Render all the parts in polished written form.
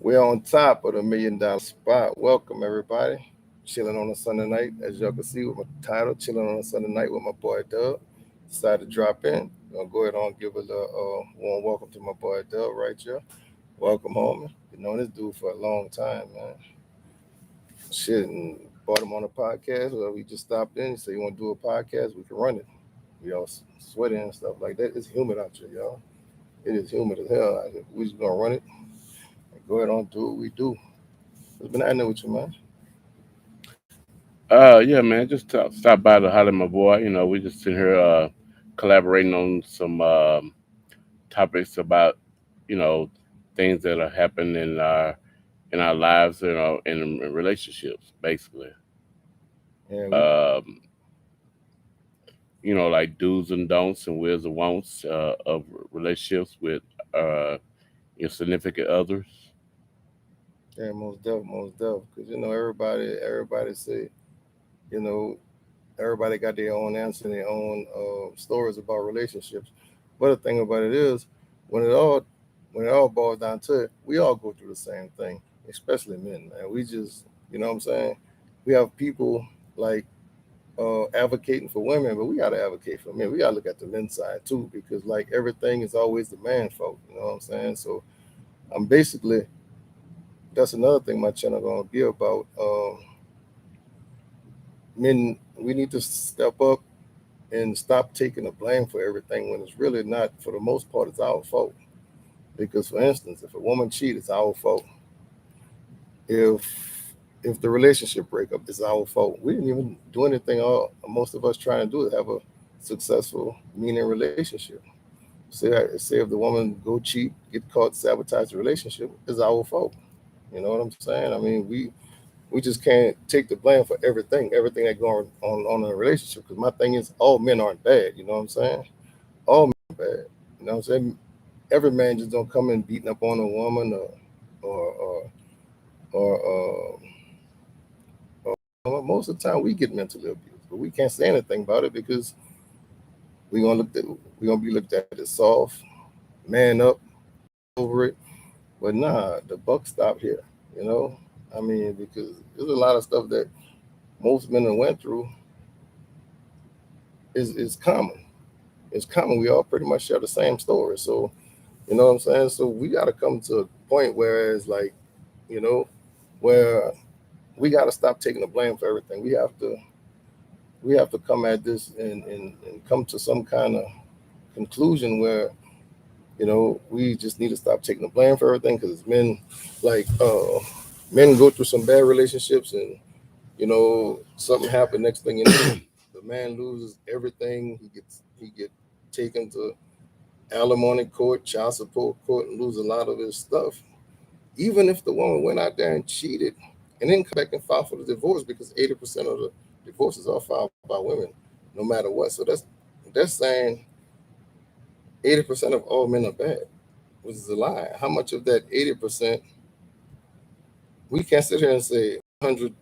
We're on top of the $1 million spot. Welcome, everybody. Chilling on a Sunday night, as y'all can see with my title, Chilling on a Sunday night with my boy Dubb. Decided to drop in. Gonna go ahead and give a warm welcome to my boy Dubb right here. Welcome, homie. Been knowing this dude for a long time, man. Shit, and brought him on a podcast. Well, we just stopped in. He said, "You want to do a podcast? We can run it." We all sweating and stuff like that. It's humid out here, y'all. It is humid as hell out here. We just gonna run it and go ahead and do what we do. What's been happening with you, man? Yeah, man, just stop by to holler at my boy. We just sitting here collaborating on some topics about you know things that are happening in our lives, in relationships, basically. Yeah, we Um, like do's and don'ts and wills and won'ts of relationships with uh, your significant others. yeah, most deaf. Because everybody say, you know, everybody got their own answer and their own stories about relationships. But the thing about it is, when it all when it all boils down to it, we all go through the same thing, especially men, man. We just, you know what I'm saying? We have people like advocating for women, but we gotta advocate for men. We gotta look at the men's side too, because like everything is always the man fault. You know what I'm saying? So I'm basically that's another thing my channel gonna be about. Men, we need to step up and stop taking the blame for everything when it's really not. For the most part, it's our fault. Because, for instance, if a woman cheats, it's our fault. If the relationship breakup is our fault, we didn't even do anything. All most of us trying to do is have a successful, meaning relationship. Say if the woman go cheat, get caught, sabotage the relationship, it's our fault. You know what I'm saying? I mean, we just can't take the blame for everything that going on in a relationship. Because my thing is, all men aren't bad. You know what I'm saying? All men are bad. You know what I'm saying? Every man just don't come in beating up on a woman or or most of the time we get mentally abused, but we can't say anything about it because we're gonna be looked at as soft, man up over it. But nah, the buck stopped here. You know, I mean, because there's a lot of stuff that most men have went through is common. It's common. We all pretty much share the same story. So you know what I'm saying. So we got to come to a point where it's like, you know, where we got to stop taking the blame for everything. We have to come at this and come to some kind of conclusion where we just need to stop taking the blame for everything because men like men go through some bad relationships and something happened. Next thing you know, the man loses everything. He get taken to alimony court, child support court, and lose a lot of his stuff. Even if the woman went out there and cheated and then come back and file for the divorce, because 80% of the divorces are filed by women, no matter what. So that's saying 80% of all men are bad, which is a lie. How much of that 80%, we can't sit here and say 100%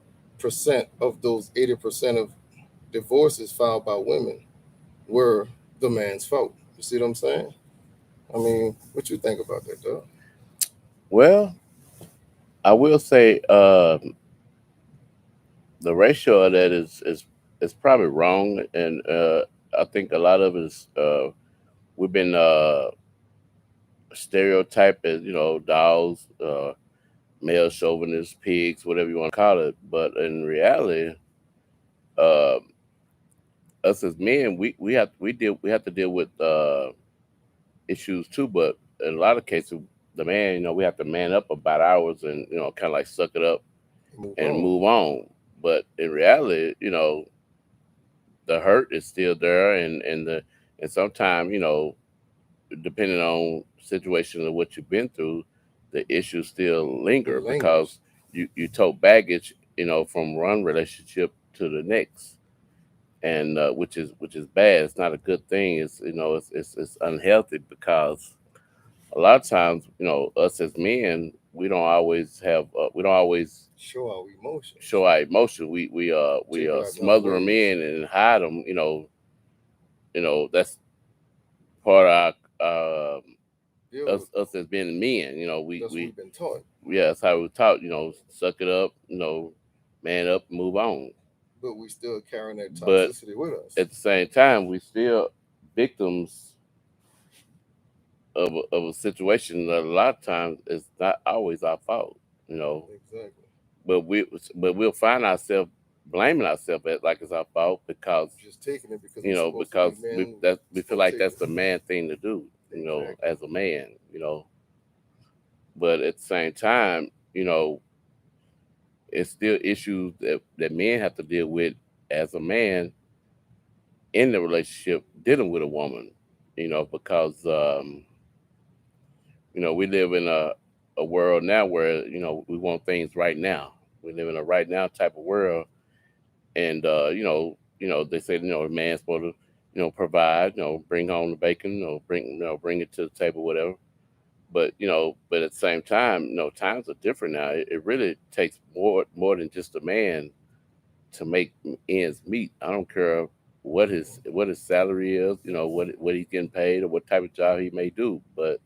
of those 80% of divorces filed by women were the man's fault. You see what I'm saying? I mean, what you think about that, though? Well, I will say the ratio of that is probably wrong, and I think a lot of it is we've been stereotyped as dogs, male chauvinists, pigs, whatever you want to call it. But in reality, uh, us as men, we have to deal with issues too. But in a lot of cases, the man, we have to man up about ours and kind of like suck it up Move and on. move on. But in reality, the hurt is still there, and sometimes depending on situation of what you've been through, the issues still It linger lingers. because you tote baggage, from one relationship to the next, and which is bad. It's not a good thing. It's unhealthy because a lot of times, us as men, we don't always Show our emotions. show our emotion. We Take it out in other smother them ways. in and hide them. That's part of our Yeah, but us as being men. You know, that's what we've been taught. yeah, that's how we taught. You know, suck it up. You know, man up, move on. But we still carrying that But toxicity with us. at the same time, we still victims of a situation that a lot of times is not always our fault. You know, Exactly. but we'll find ourselves blaming ourselves at like it's our fault because Just taking it because you we're know supposed to be because men. we Just feel gonna like take that's it. the man thing to do. You know, Exactly. as a man. You know, but at the same time, you know, it's still issues that men have to deal with as a man in the relationship dealing with a woman. You know, because you know we live in a world now where you know we want things right now. We live in a right now type of world, and you know they say you know a man's supposed to you know provide, you know bring home the bacon, you know bring it to the table, whatever. But you know, but at the same time, you know times are different now. It really takes more than just a man to make ends meet. I don't care what his salary is, you know what he's getting paid or what type of job he may do, but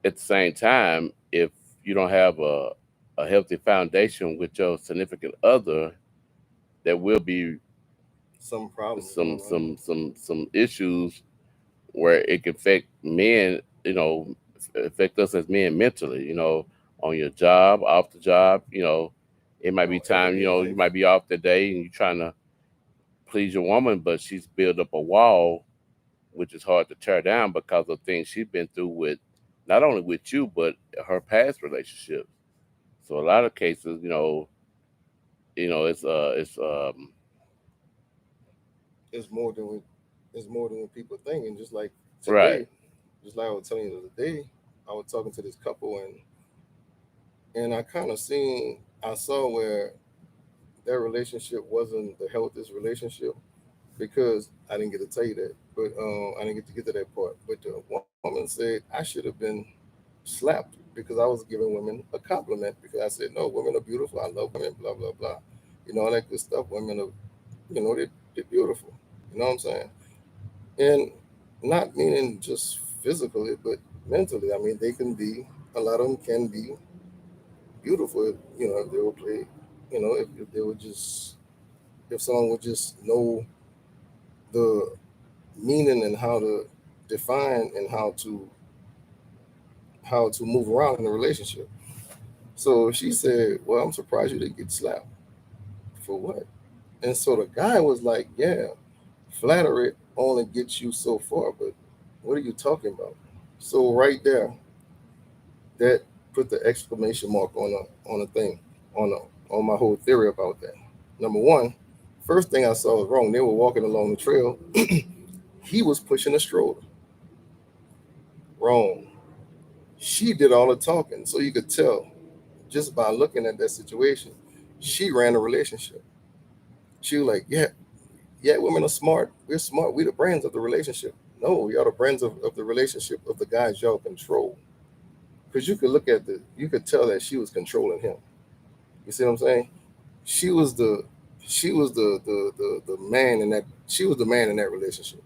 at the same time, if you don't have a healthy foundation with your significant other, there will be Some problems going on. some issues where it can affect men, you know, affect us as men mentally, you know, on your job, off the job, you know. It might be time, you Everyday know, you life. might be off the day and you're trying to please your woman, but she's built up a wall, which is hard to tear down because of things she's been through with not only with you, but her past relationships. So a lot of cases, it's It's more than we, it's more than what people think. And just like right, today, just like I was telling you the other day, I was talking to this couple, and I kind of seen, I saw where their relationship wasn't the healthiest relationship, because I didn't get to tell you that, but I didn't get to that part. But the woman said I should have been slapped because I was giving women a compliment, because I said, no, women are beautiful. I love women, blah blah blah, all that good stuff. Women are, they're beautiful. You know what I'm saying? And not meaning just physically, but mentally. I mean, they can be, a lot of them can be beautiful. If they would play, if they would just, if someone would just know the meaning and how to define and how to move around in a relationship. So she said, "Well, I'm surprised you didn't get slapped. For what?" And so the guy was like, "Yeah, flattery only gets you so far, but what are you talking about?" So right there, that put the exclamation mark on a thing, on my whole theory about that. Number one, first thing I saw was wrong. They were walking along the trail. He was pushing a stroller. Wrong. She did all the talking, so you could tell just by looking at that situation, she ran a relationship. She was like, "Yeah, yeah, women are smart. We're smart. We the brands of the relationship." No, y'all the brands of the relationship of the guys y'all control. Because you could tell that she was controlling him. You see what I'm saying? She was the, she was the man in that. She was the man in that relationship,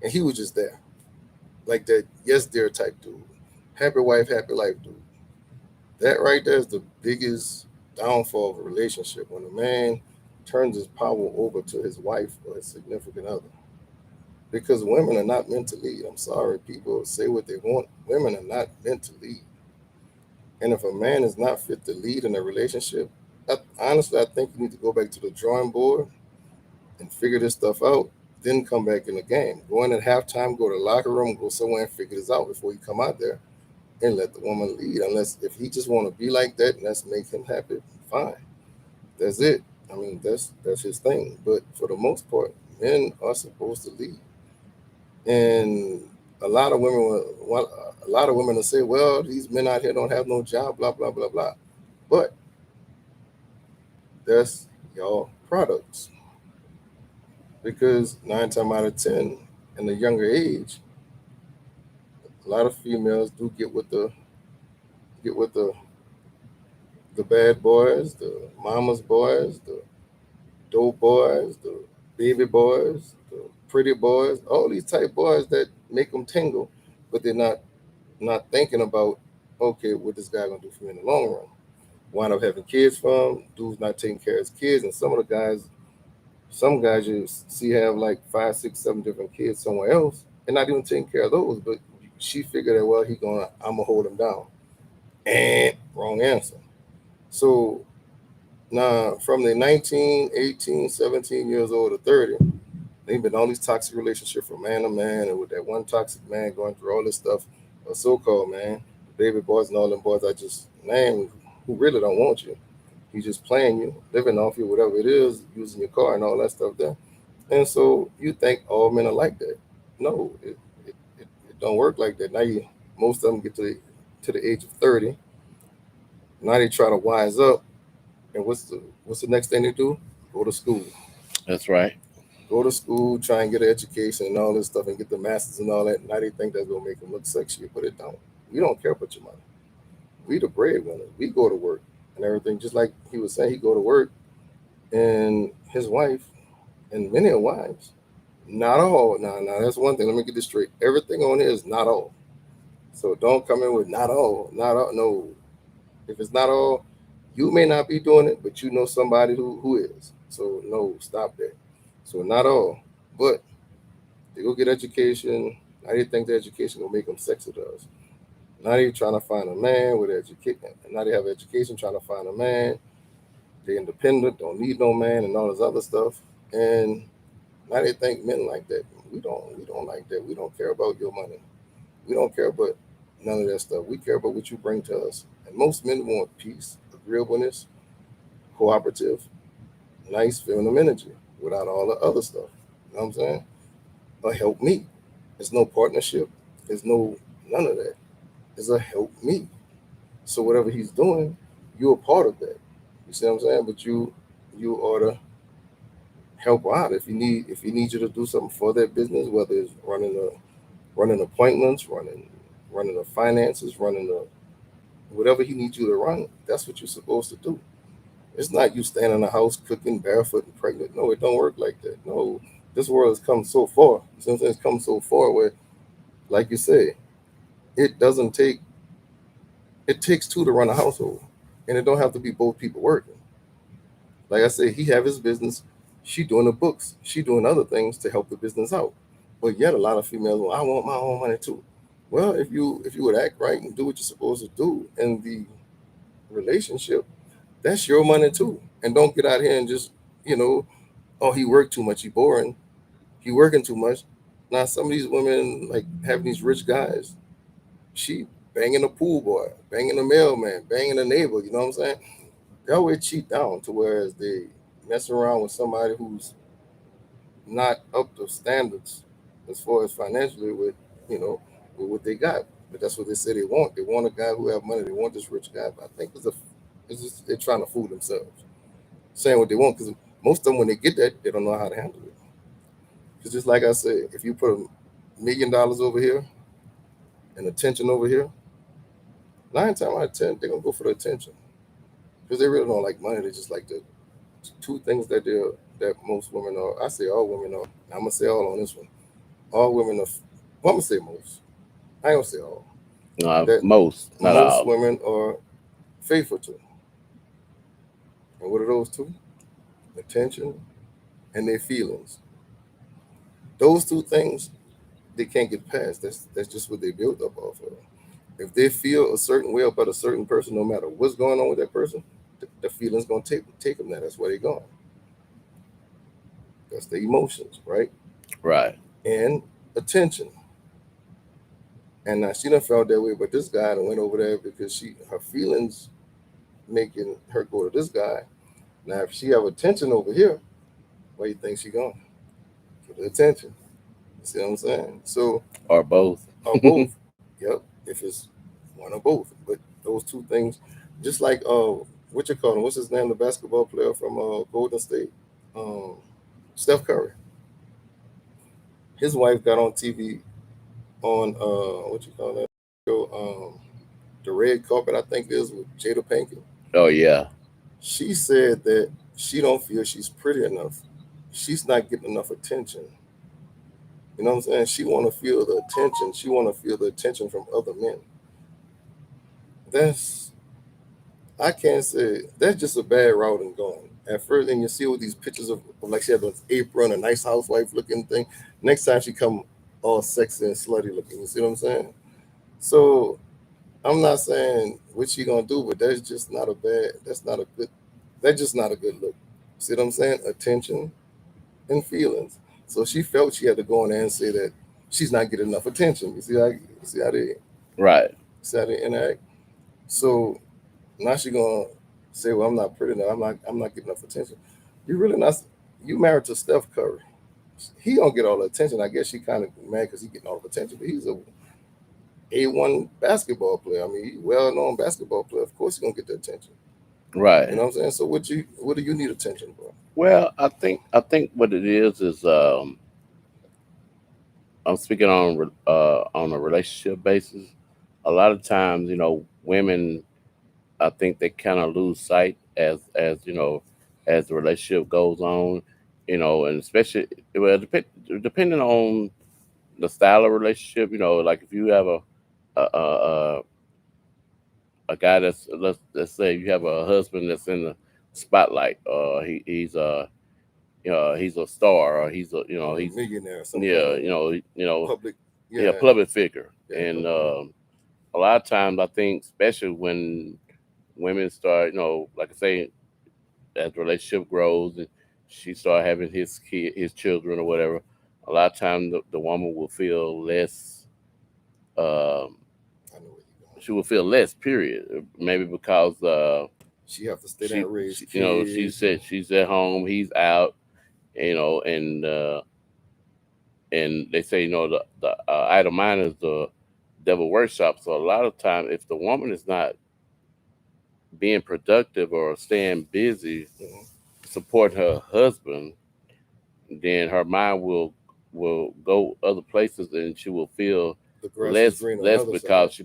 and he was just there, like that. Yes, dear type dude, happy wife, happy life dude. That right there is the biggest downfall of a relationship, when a man turns his power over to his wife or his significant other. Because women are not meant to lead. I'm sorry, people say what they want. Women are not meant to lead. And if a man is not fit to lead in a relationship, honestly, I think you need to go back to the drawing board and figure this stuff out. Then come back in the game. Go in at halftime, go to the locker room, go somewhere and figure this out before you come out there and let the woman lead. Unless if he just want to be like that and that's make him happy, fine. That's it. I mean, that's his thing. But for the most part, men are supposed to lead. And a lot of women, a lot of women will say, "Well, these men out here don't have no job, blah blah blah blah." But that's y'all products, because 9 times out of 10, in the younger age, a lot of females do get with the bad boys, the mama's boys, the dope boys, the baby boys, the pretty boys, all these type boys that make them tingle, but they're not. not thinking about, okay, what this guy gonna do for me in the long run. Wind up having kids from dudes not taking care of his kids, and some of the guys, some guys you see have like five, six, seven different kids somewhere else, and not even taking care of those. But she figured that well, I'm gonna hold him down. And wrong answer. So now from the 19, 18, 17 years old to 30, they've been all these toxic relationships from man to man, and with that one toxic man going through all this stuff, a so-called man, baby boys and all them boys I just named, who really don't want you. He's just playing you, living off you, whatever it is, using your car and all that stuff there. And so you think all men are like that. No, it don't work like that. Now you, most of them get to the age of 30. Now they try to wise up, and what's the next thing they do? Go to school. That's right. Go to school, try and get an education and all this stuff, and get the masters and all that. Now they think that's gonna make them look sexy, but it don't. We don't care about your money. We the breadwinners. We go to work and everything. Just like he was saying, he go to work, and his wife, and many are wives. Not all. Now that's one thing. Let me get this straight. Everything on here is not all. So don't come in with not all, not all. No, if it's not all, you may not be doing it, but you know somebody who is. So no, stop that. So not all, but they go get education. Now they think the education will make them sexy to us. Now they trying to find a man with education. Now they have education trying to find a man. They're independent, don't need no man, and all this other stuff. And now they think men like that. We don't like that. We don't care about your money. We don't care about none of that stuff. We care about what you bring to us. And most men want peace, agreeableness, cooperative, nice feminine energy without all the other stuff. You know what I'm saying? A help me. There's no partnership. There's no none of that. It's a help me. So whatever he's doing, you're a part of that. You see what I'm saying? But you ought to help out if he needs you to do something for that business, whether it's running appointments, running the finances, running the whatever he needs you to run. That's what you're supposed to do. It's not you standing in the house cooking barefoot and pregnant. No, it don't work like that. No, this world has come so far. You see what I'm saying? It's come so far where, like you say, it doesn't take. It takes two to run a household, and it don't have to be both people working. Like I say, he have his business. She doing the books. She doing other things to help the business out. But yet, a lot of females, well, I want my own money too. Well, if you would act right and do what you're supposed to do in the relationship, that's your money too. And don't get out here and just, you know, oh, he worked too much, he boring, he working too much. Now some of these women like having these rich guys, she banging a pool boy, banging a mailman, banging a neighbor. You know what I'm saying? They always cheat down to whereas they mess around with somebody who's not up to standards as far as financially with you know with what they got. But that's what they say they want. They want a guy who have money. They want this rich guy. But I think it's just they're trying to fool themselves, saying what they want because most of them when they get that they don't know how to handle it. Because just like I said, if you put $1 million over here and attention over here, 9 times out of 10 they're gonna go for the attention because they really don't like money. They just like the two things that most women are. I say all women are. I'm gonna say all on this one. All women are. Well, I'm gonna say most. I ain't gonna say all. That Most, not most all. women are faithful to. And what are those two? Attention and their feelings. Those two things they can't get past. That's just what they built up off of. If they feel a certain way about a certain person, no matter what's going on with that person, the feelings gonna take them there. That's where they're going. That's the emotions, right? Right. And attention. And now she done felt that way, but this guy done went over there because she her feelings making her go to this guy. Now if she have attention over here, where you think she going? For the attention. You see what I'm saying? So Or both. or both. Yep. If it's one or both. But those two things, just like what you call him? What's his name? The basketball player from Golden State, um, Steph Curry. His wife got on TV on what you call that show, the red carpet. I think it is with Jada Pinkett. Oh yeah. She said that she don't feel she's pretty enough. She's not getting enough attention You know what I'm saying? She want to feel the attention. She want to feel the attention from other men. That's I can't say that's just a bad route and going. At first, and you see all these pictures of like she had an apron, a nice housewife looking thing. Next time she come all sexy and slutty looking. You see what I'm saying? So I'm not saying what she gonna do, but that's just not a bad. That's not a good. That's just not a good look. See what I'm saying? Attention and feelings. So she felt she had to go in there and say that she's not getting enough attention. Right. see how they interact. So now she gonna say, "Well, I'm not pretty enough. I'm not getting enough attention." You really not. You married to Steph Curry. He don't get all the attention. I guess she kind of mad because he getting all the attention, but he's a1 basketball player. I mean, he well known basketball player. Of course, he gonna get the attention. You Right. know what I'm saying? So what do you need attention for? Well, I think what it is I'm speaking on a relationship basis. A lot of times, women, I think they kind of lose sight as the relationship goes on, and especially well, depending on the style of relationship, like if you have a guy that's let's say you have a husband that's in the spotlight, he's a star, or he's a A he's millionaire or some kind yeah of public, yeah, yeah, public figure. yeah, And public. a lot of times I think, especially when women start, like I say, as the relationship grows and she start having his children or whatever, a lot of times the woman will feel less. Um, I know where you're going. she will feel less. Period. Maybe because She have to stay there she, and raise she, she kids, and said she's at home, he's out, and they say the idle mind is the devil workshop. So a lot of time, if the woman is not being productive or staying busy mhm, supporting her husband, then her mind will go other places, and she will feel the grass is green on the less other side. because she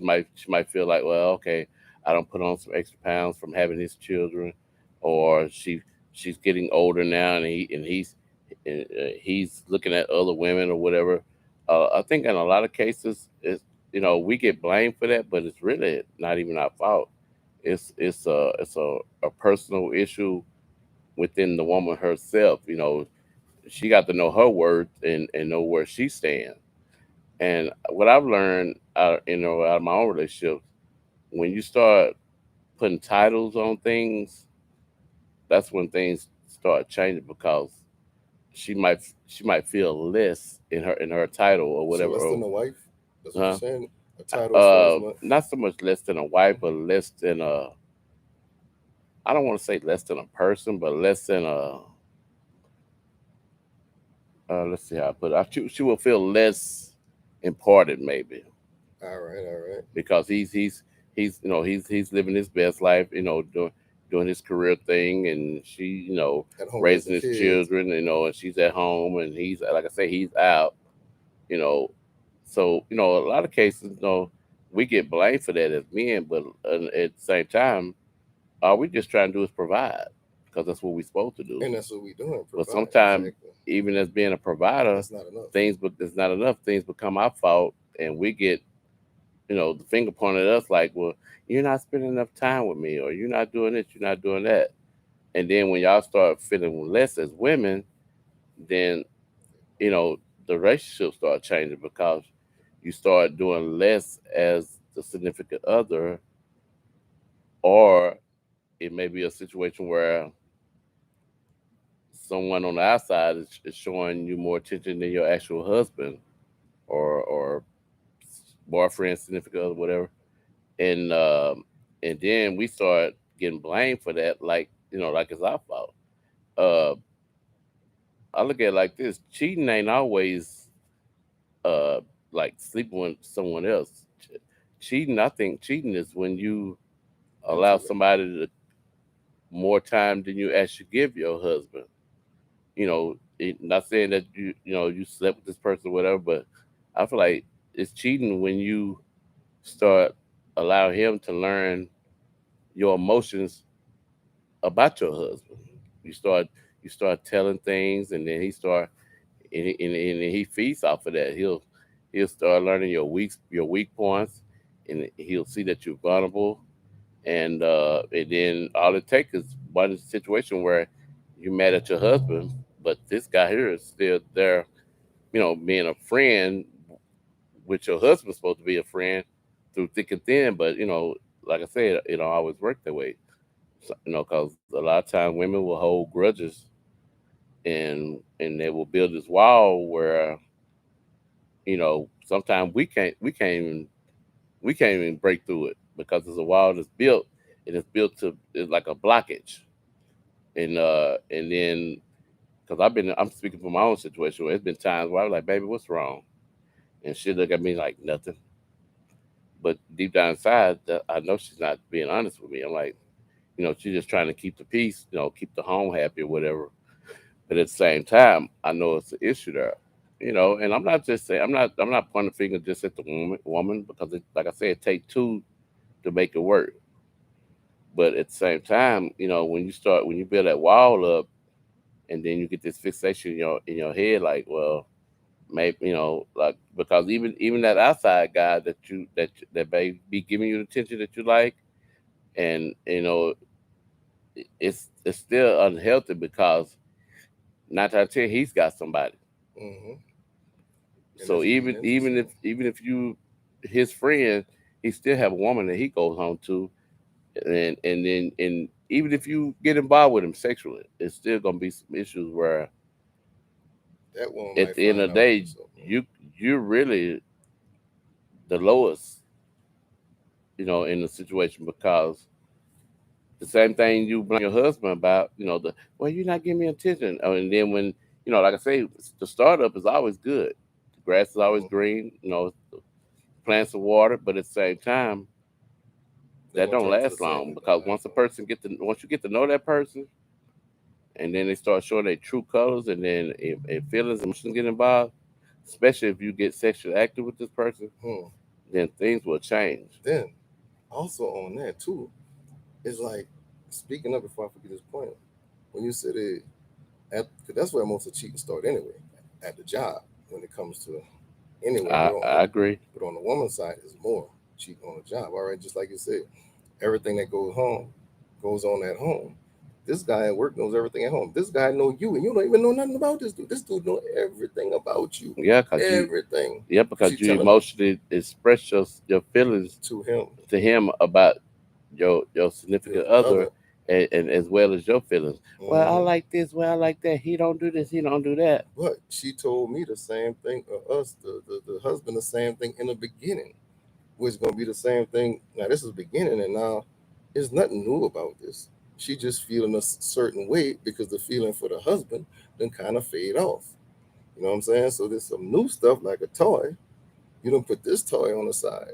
might feel like, well, okay, I don't put on some extra pounds from having his children, or she's getting older now, and he's looking at other women or whatever. I think in a lot of cases, we get blamed for that, but it's really not even our fault. It's a personal issue within the woman herself. She got to know her worth and know where she stands. And what I've learned, out of my own relationships, when you start putting titles on things, that's when things start changing because she might feel less in her title or So whatever. less Or than a wife. That's what you're huh? saying. A title as far as what? Not so much less than a wife, but less than a. I don't want to say less than a person, but less than a. Let's see how I put it. She will feel less important, maybe, All right, all right. because he's living his best life, doing his career thing, and she, At home raising raising his kids. children, and she's at home, and he's, like I say, he's out, you know. So, a lot of cases, we get blamed for that as men, but at the same time, all we just trying to do is provide, because that's what we're supposed to do. And that's what we doing. But Provide. sometimes, Exactly. even as being a provider, That's not enough. but it's not enough. Things become our fault, and we get, the finger pointed at us like, well, you're not spending enough time with me, or you're not doing this, you're not doing that. And then when y'all start feeling less as women, then, you know, the relationship start changing because you start doing less as the significant other, or it may be a situation where someone on the outside is showing you more attention than your actual husband, or boyfriend, significant other, whatever. And then we start getting blamed for that, like, like it's our fault. Uh, I look at it like this: cheating ain't always uh like sleeping with someone else. Cheating, I think, cheating is when you allow Absolutely. somebody more time than you actually give your husband. Not saying that you slept with this person or whatever, but I feel like it's cheating when you start allow him to learn your emotions about your husband. You start you start telling things, and then he start and he feeds off of that. He'll start learning your weak points, and he'll see that you're vulnerable. And then all it takes is one situation where you're mad at your husband, but this guy here is still there, being a friend, which your husband's supposed to be a friend through thick and thin. But like I said, it don't always work that way. So, because a lot of times women will hold grudges, and they will build this wall where sometimes we can't even break through it because it's a wall that's built, and it's like a blockage. And then, because I'm speaking from my own situation, where it's been times where I was like, baby, what's wrong? And she look at me like nothing. But deep down inside, I know she's not being honest with me. I'm like, she's just trying to keep the peace, keep the home happy or whatever. But at the same time, I know it's an issue there. And I'm not just saying, I'm not pointing the finger just at the woman, because like I said, it take two to make it work. But at the same time, when you build that wall up, and then you get this fixation in your head, like, well, maybe, like, because even that outside guy that may be giving you the attention that you like, and it's still unhealthy, because 9 times out of 10 he's got somebody. Hmm. And So it's eating into even if something. you his friend, he still have a woman that he goes home to, and even if you get involved with him sexually, it's still gonna be some issues where That woman at might the end find of the out. day, So, you're really the lowest, in the situation, because the same thing you blame your husband about, the well, you're not giving me attention. And then when, like I say, the startup is always good. The grass is always mhm. green, plants of water, but at the same time, They're that gonna don't turn into the last same. long, It don't because last long. once you get to know that person, and then they start showing their true colors, and then if feelings and emotions get involved, especially if you get sexually active with this person, Hmm. then things will change. Then also on that too, it's like, speaking of, before I forget this point, when you said it, cause that's where most of cheating start anyway, at the job, when it comes to anywhere. I But on I agree. the woman's side is more cheating on the job. All right, just like you said, everything that goes on at home. This guy at work knows everything at home. This guy know you, and you don't even know nothing about this dude. This dude know everything about you, Yeah, everything. She because you telling him emotionally express your feelings to him, to him about your significant the other, other. and as well as your feelings. Well, I Hmm. like this. Well, I like that. He don't do this. He don't do that. But she told me the same thing. Us, the husband, the same thing in the beginning, was going to be the same thing. Now this is beginning, and now there's nothing new about this. She just feeling a certain way because the feeling for the husband then kind of fade off. You know what I'm saying? So there's some new stuff like a toy. You don't put this toy on the side.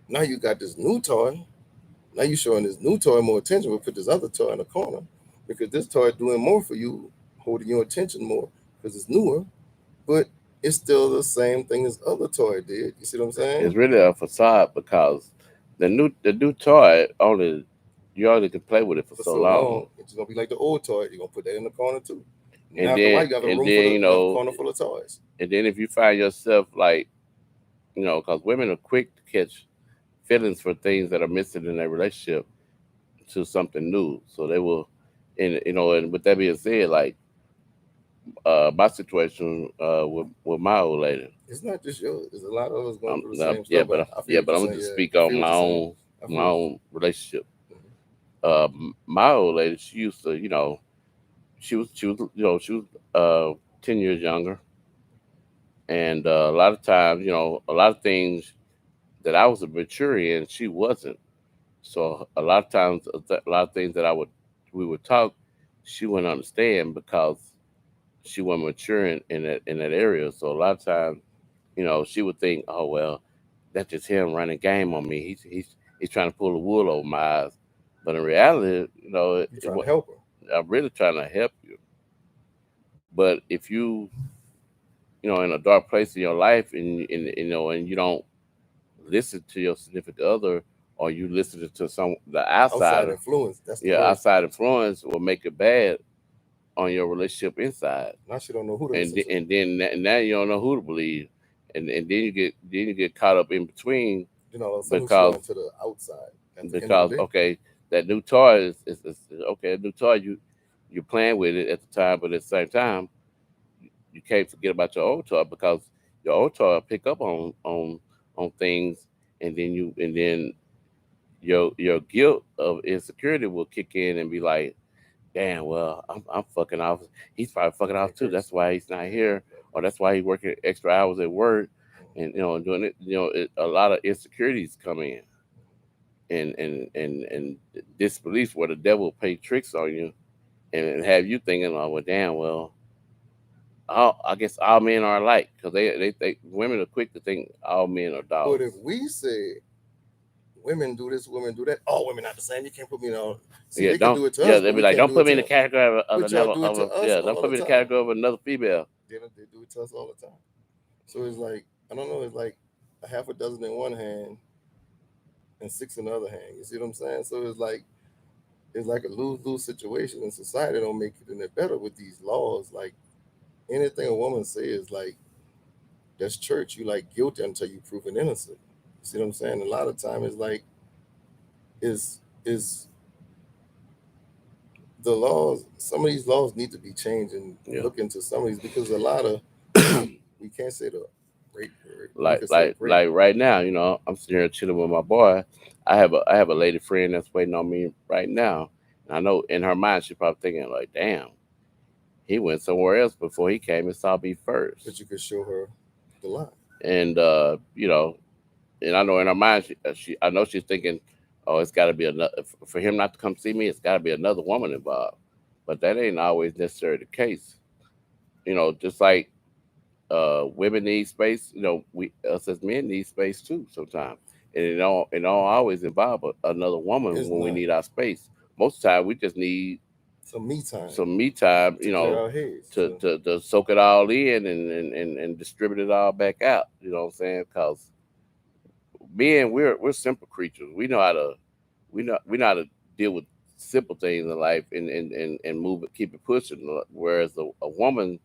Now you got this new toy. Now you showing this new toy more attention. We'll put this other toy in the corner because this toy doing more for you, holding your attention more because it's newer, but it's still the same thing as other toy did. You see what I'm saying? It's really a facade, because the new toy only you only can play with it for For so so long, long, it's gonna be like the old toy. You're gonna put that in the corner too. And and after a then while, you have a and room full then of, you have a corner full of toys. if you find yourself, like, because women are quick to catch feelings for things that are missing in their relationship to something new, so they will. And with that being said, like, my situation with my old lady. It's not just yours. There's a lot of us going through the Now, same stuff. But I feel yeah, what but you're I'm gonna saying. just Yeah, speak I on feel what you're saying. I my feel what own relationship. you're saying. My old lady, she used to, she was 10 years younger, and a lot of times, a lot of things that I was mature in, she wasn't. So a lot of times, a lot of things that we would talk, she wouldn't understand, because she wasn't mature in that area. So a lot of times, she would think, oh well, that's just him running game on me. He's trying to pull the wool over my eyes. But in reality, You're trying to help her. I'm really trying to help you. But if in a dark place in your life, and you don't listen to your significant other, or you listen to the Outside outsider, influence. That's the yeah, word. outside influence will make it bad. on your relationship inside, Now she don't know who to listen to. and now you don't know who to believe, and then you get caught up in between You know, all of a sudden she because went to the outside at the end of the because day. okay, that new toy is okay. A new toy, you're playing with it at the time, but at the same time, you can't forget about your old toy because your old toy will pick up on things, and then your guilt of insecurity will kick in and be like, damn, well, I'm fucking off. He's probably fucking off Like too. hers. That's why he's not Yeah, here, yeah. or that's why he's working extra hours at work, Mhm, and doing it. A lot of insecurities come in, and disbelief where the devil play tricks on you and have you thinking, oh well, damn, well, I guess all men are alike because they women are quick to think all men are but dogs. if we say women do this, women do that, all women not the same. You can't put me in all. See, Yeah, they can don't do it to yeah us, they'll but be we like, can't don't do it put me to in the them. category of But y'all another do it to us yeah, don't all put the me in the time. category of another female. They do it to us all the time. So it's like I don't know. It's like a half a dozen in one hand and six in the other hand. You see what I'm saying? So it's like a lose lose situation, and society don't make it any better with these laws. Like anything a woman says, like that's church. You like guilty until you proven innocent. You see what I'm saying? A lot of time it's like is the laws. Some of these laws need to be changed and Yeah. look into some of these because a lot of we can't say the rape. We like could say like rape. like right now, I'm sitting here chilling with my boy. I have a lady friend that's waiting on me right now. And I know in her mind she's probably thinking like, damn, he went somewhere else before he came and saw me But first. you could show her the line. And and I know in her mind she I know she's thinking, oh, it's got to be another for him not to come see me. It's got to be another woman involved, but that ain't always necessarily the case. Just like women need space. We us as men need space too sometimes, and it don't always involve another woman It's when we not need our space. Most of the time, we just need some me time some me time, to clear our heads. to soak it all in and distribute it all back out. You know what I'm saying? Because men, we're simple creatures. We know how to deal with simple things in life and move it, keep it pushing. Whereas a woman,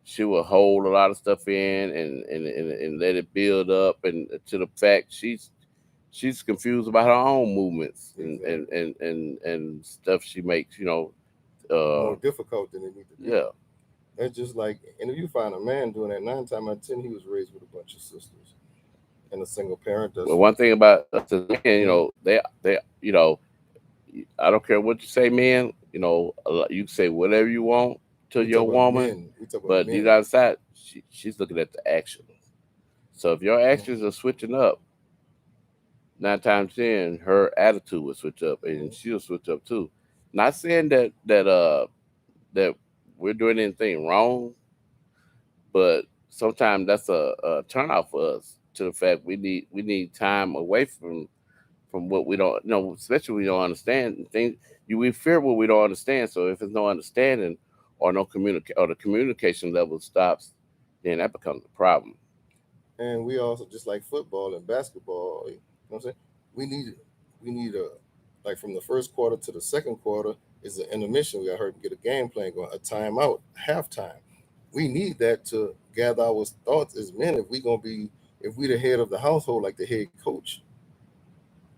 she will hold a lot of stuff in and let it build up, and to the fact she's confused about her own movements Exactly. and stuff she makes. More difficult than it need to be. Yeah. That's just like, and if you find a man doing that, 9 times out of 10, he was raised with a bunch of sisters and a single parent. That's Well, one thing about us as men, mhm. they I don't care what you say, man. You can say whatever you want to We talk your about woman, men. We talk about but men. deep inside, she's looking at the actions. So if your Mhm, actions are switching up, 9 times 10, her attitude will switch up, and mhm. she'll switch up too. Not saying that we're doing anything wrong, but sometimes that's a turnoff for us to the fact we need time away from what we don't know, especially we don't understand things. We fear what we don't understand. So if there's no understanding or no or the communication level stops, then that becomes a problem. And we also just like football and basketball. You know what I'm saying? We need we need a like from the first quarter to the second quarter is an intermission. We got to get a game plan going, a timeout, halftime. We need that to gather our thoughts as men. If we the head of the household, like the head coach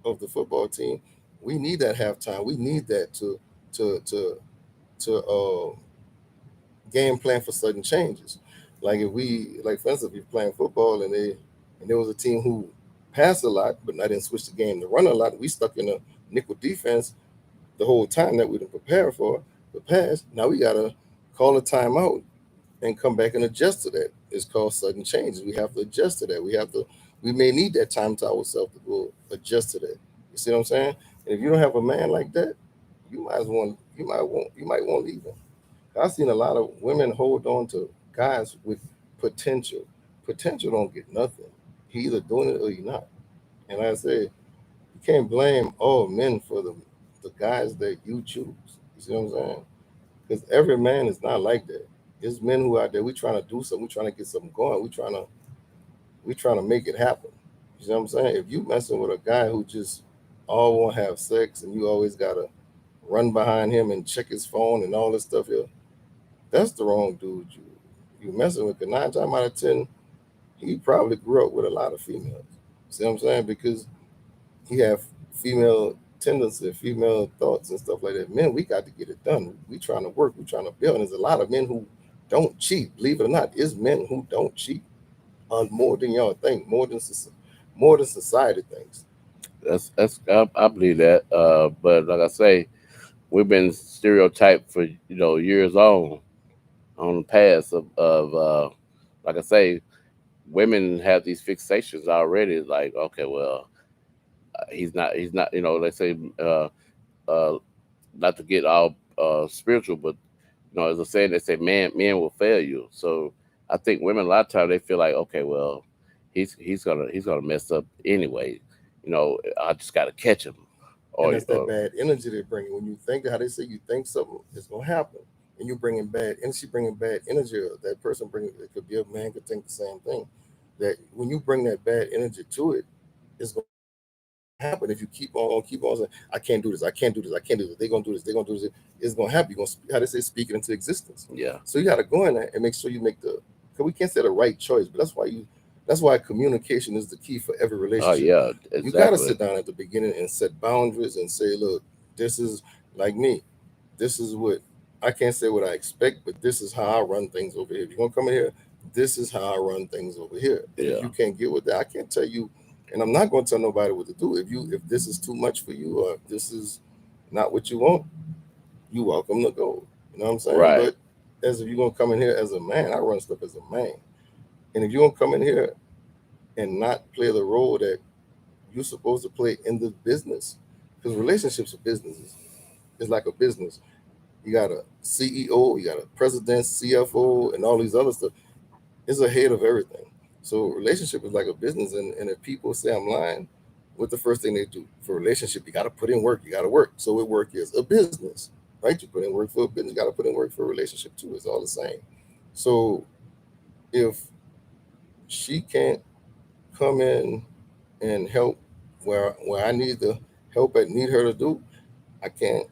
of the football team, we need that halftime. We need that to game plan for sudden changes. Like if we like for instance, if you're playing football and there was a team who passed a lot, but I didn't switch the game to run a lot, we stuck in a nickel defense the whole time that we didn't prepare for the pass. Now we gotta call a timeout and come back and adjust to that. It's called sudden changes. We have to adjust to that. We may need that time to ourselves to go adjust to that. You see what I'm saying? And if you don't have a man like that, you might want to leave him. I've seen a lot of women hold on to guys with potential. Potential don't get nothing. He either doing it or he not. And like I said, you can't blame all men for the guys that you choose. You see what I'm saying? Because every man is not like that. There's men who out there we trying to do something, we trying to get something going, we trying to make it happen. You see what I'm saying? If you messing with a guy who just all want to have sex and you always gotta run behind him and check his phone and all this stuff here, that's the wrong dude you messing with. 'Cause 9 times out of 10, he probably grew up with a lot of females. See what I'm saying? Because he have female tendency, female thoughts and stuff like that. Men, we got to get it done. We trying to work. We trying to build. And there's a lot of men who don't cheat. Believe it or not, it's men who don't cheat on more than y'all think, more than society thinks. That's I believe that. But like I say, we've been stereotyped for years on the past of like I say, women have these fixations already. Like, okay, well, he's not. They say uh, not to get all spiritual, but as a saying, they say men will fail you. So I think women a lot of times they feel like, okay, well, he's gonna mess up anyway. I just got to catch him, And or, that's that or bad energy they bring. When you think how they say you think something is gonna happen, and you bringing bad energy, bringing bad energy. That person bringing it could be a man could think the same thing. That when you bring that bad energy to it, it's gonna happen if you keep on saying, I can't do this, I can't do this, I can't do this. They're gonna do this, they're gonna do this. It's gonna happen. You're gonna how they say speak it into existence. yeah, So you got to go in there and make sure you make the. Cause we can't say the right choice, but that's why communication is the key for every oh relationship. yeah, You got to exactly, sit down at the beginning and set boundaries and say, look, this is like me. This is what I can't say what I expect, but this is how I run things over here. If you're gonna come in here, this is how I run things over here. And if yeah, you can't get with that, I can't tell you, and I'm not gonna tell nobody what to do. If this is too much for you or if this is not what you want, you welcome to go. You know what I'm saying? right, But as if you're gonna come in here as a man, I run stuff as a man. And if you're gonna come in here and not play the role that you're supposed to play in the business, because relationships are businesses. It's like a business. You got a CEO, you got a president, CFO, and all these other stuff. It's ahead of everything. So relationship is like a business, and if people say I'm lying, what the first thing they do for a relationship, you got to put in work. You got to work. So what work is a business, right? You put in work for a business. You got to put in work for a relationship too. It's all the same. So if she can't come in and help where I need the help I need her to do, I can't.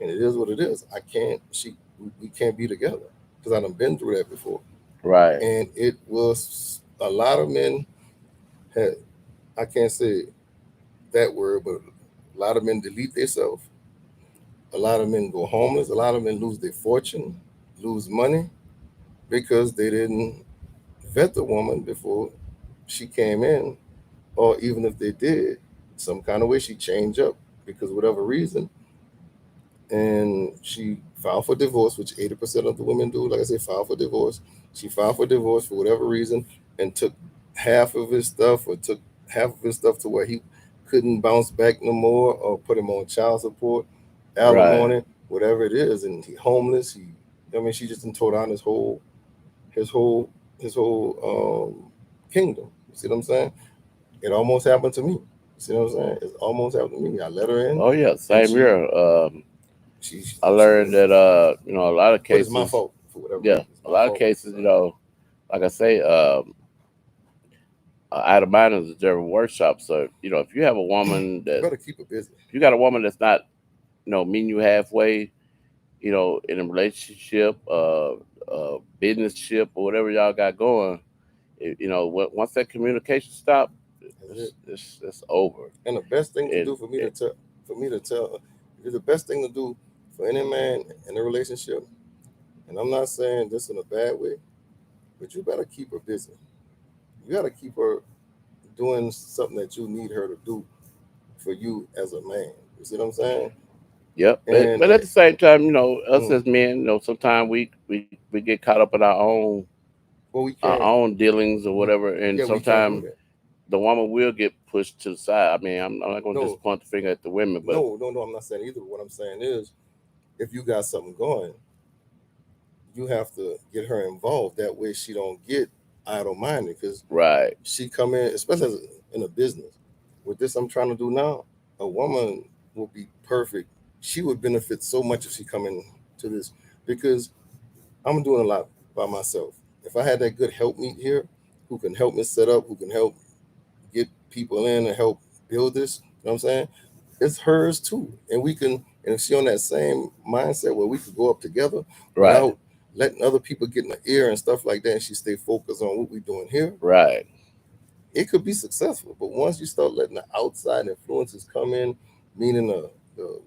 And it is what it is. I can't. We can't be together because I done been through that before, right. and it was a lot of men had. I can't say that word, but a lot of men delete themselves. A lot of men go homeless. A lot of men lose their fortune, lose money because they didn't vet the woman before she came in, or even if they did, some kind of way she changed up because whatever reason, and she filed for divorce, which 80% of the women do. Like I said, file for divorce. She filed for divorce for whatever reason and took half of his stuff or took half of his stuff to where he couldn't bounce back no more or put him on child support, Right. alimony, whatever it is, and he homeless. I mean, she just done tore down his whole, his whole kingdom. You see what I'm saying? It almost happened to me. You see what I'm saying? It almost happened to me. I let her in, Oh yeah, and same here. I she learned that a lot of but it's my cases, fault for whatever yeah, reason. It's a my lot of fault. cases, So, like I say, out of mind is a different workshop. So if you have a woman you that better keep her busy. if you got a woman that's not meeting you halfway, in a relationship, business ship or whatever y'all got going, once that communication stop, That's it. it's over. And the best thing to And do for me to tell, is the best thing to do for any man in a relationship. And I'm not saying this in a bad way, but you better keep her busy. You gotta keep her doing something that you need her to do for you as a man. You see what I'm saying? yep, And but at the same time, us mm, as men, sometimes we get caught up in well, we our can't. own dealings or We whatever, and yeah, we can't do sometimes that. the woman will get pushed to the side. I mean, I'm not going to No, just point the finger at the women, but no. I'm not saying either. What I'm saying is, if you got something going, you have to get her involved. That way, she don't get idle minded because right, she come in, especially in a business. With this, I'm trying to do now. A woman will be perfect. She would benefit so much if she come in to this because I'm doing a lot by myself. If I had that good helpmeet here, who can help me set up, who can help get people in and help build this, you know what I'm saying? It's hers too. And we can, and if she on that same mindset where we could go up together right, without letting other people get in the ear and stuff like that, and she stay focused on what we're doing here, Right. it could be successful. But once you start letting the outside influences come in, meaning the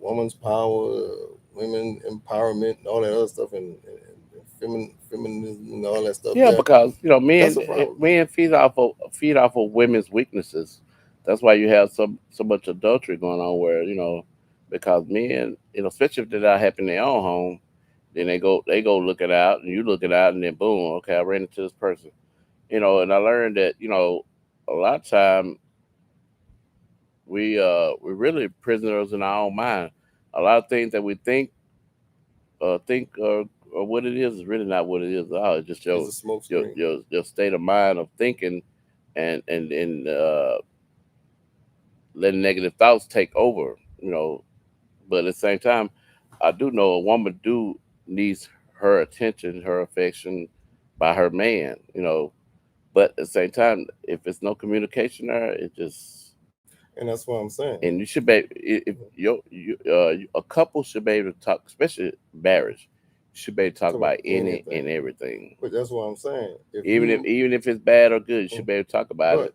woman's power, women empowerment, and all that other stuff, and feminism and all that stuff Yeah, there, because that's men a problem. men feed off of women's weaknesses. That's why you have so much adultery going on. Where because men, especially if they're not happy in their own home, then they go look it out, and you look it out, and then boom, okay, I ran into this person. And I learned that a lot of time we're really prisoners in our own mind. A lot of things that we think or what it is really not what it is at all. It's just It's your a smoke your screen. your, your state of mind of thinking and letting negative thoughts take over. But at the same time, I do know a woman do needs her attention, her affection by her man. But at the same time, if it's no communication there, it just And that's what I'm saying. and you should be if a couple should be able to talk, especially marriage. You should be able to talk Talk about about any anything. and everything, But that's what I'm saying. If even if you, even if it's bad or good. You should mm, be able to talk about but it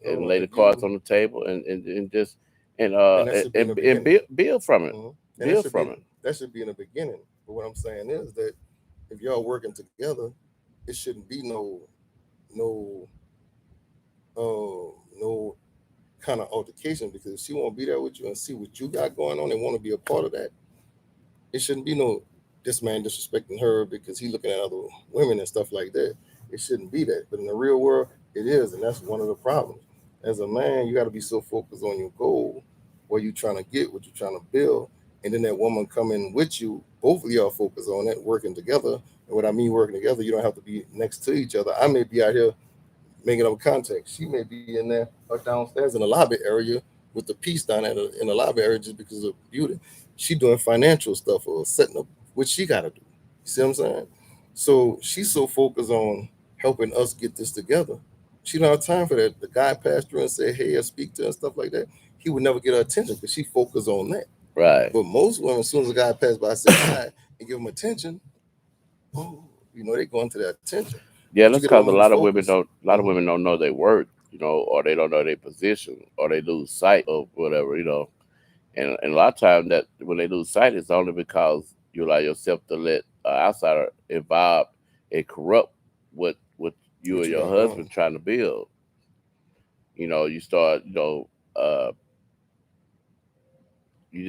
hold and on, lay the if cards you, on the table and just and and uh that should be in the and beginning. build from it, And build from it. that should be in the beginning. But what I'm saying is that if y'all working together, it shouldn't be no no kind of altercation, because if she won't be there with you and see what you got going on and want to be a part of that, it shouldn't be no this man disrespecting her because he looking at other women and stuff like that. It shouldn't be that. But in the real world, it is, and that's one of the problems. As a man, you got to be so focused on your goal, where you're trying to get, what you're trying to build, and then that woman come in with you. Both of y'all focus on that, working together. And what I mean working together, you don't have to be next to each other. I may be out here making up contact. She may be in there or downstairs in the lobby area with the piece down in the lobby area just because of beauty. She doing financial stuff or setting up what she got to do. You see what I'm saying? So she's so focused on helping us get this together. She don't have time for that. The guy passed through and said, "Hey," or speak to her and stuff like that. He would never get her attention because she focused on that. Right. But most women, as soon as a guy passed by, say hi and give him attention, oh, they go into that attention. Yeah, But you that's get a because woman a who lot of women focus. don't. A lot of women don't know their worth, or they don't know their position, or they lose sight of whatever. And a lot of times that when they lose sight, it's only because you allow yourself to let an outsider involve and corrupt what you What and you your got going? husband trying to build. You start. You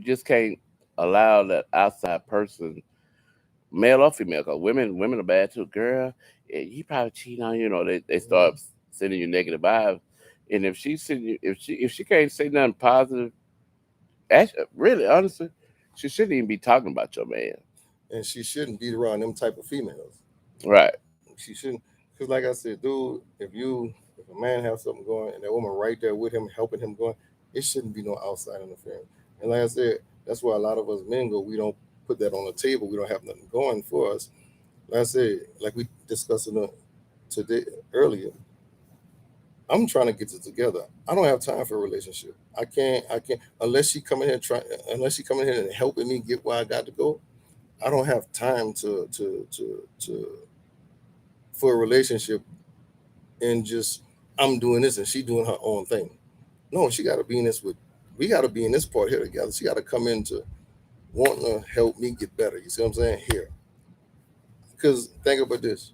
just can't allow that outside person, male or female, because women are bad too. Girl, yeah, he probably cheating on you. They start Mhm. sending you negative vibes, and if she can't say nothing positive, actually, really honestly, she shouldn't even be talking about your man. And she shouldn't be around them type of females. Right. She shouldn't, because like I said, dude, if a man has something going and that woman right there with him, helping him going, it shouldn't be no outside interference. And like I said, that's why a lot of us men go, we don't put that on the table. We don't have nothing going for us. Like I said, like we discussed today earlier, I'm trying to get it together. I don't have time for a relationship. I can't unless she coming here and helping me get where I got to go. I don't have time to for a relationship and just I'm doing this and she doing her own thing. No, she got to be in this with. We got to be in this part here together. She got to come into wanting to help me get better. You see what I'm saying? Here, because think about this: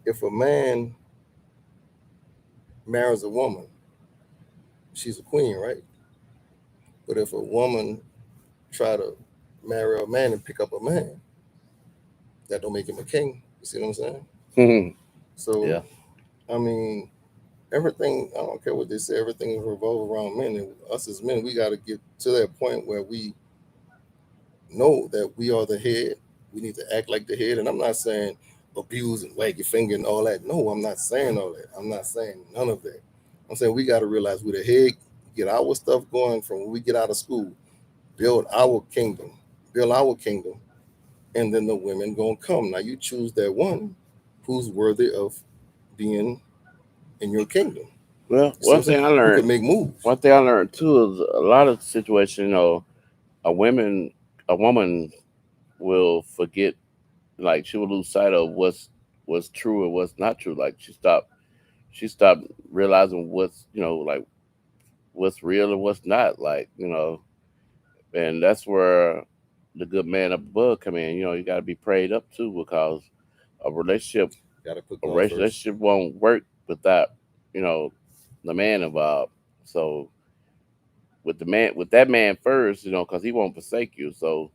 if a man marries a woman, she's a queen, right? But if a woman try to marry a man and pick up a man, that don't make him a king. You see what I'm saying? So Yeah. I mean, everything. I don't care what they say. Everything revolves around men, and us as men, we got to get to that point where we know that we are the head. We need to act like the head. And I'm not saying abuse and wag your finger and all that. No, I'm not saying all that. I'm not saying none of that. I'm saying we got to realize we're the head, get our stuff going from when we get out of school, build our kingdom, build our kingdom, and then the women gonna come. Now you choose that one who's worthy of being in your kingdom. Well, You see what I'm saying? Who could make moves? one thing I learned too is a lot of situations. A woman, a woman will forget. like she would lose sight of what's true and what's not true. Like she stopped realizing what's like what's real and what's not. Like and that's where the good man up above come in. You got to be prayed up too, because a relationship Got to put a God first. relationship won't work without you know the man involved. So with that man first, because he won't forsake you. So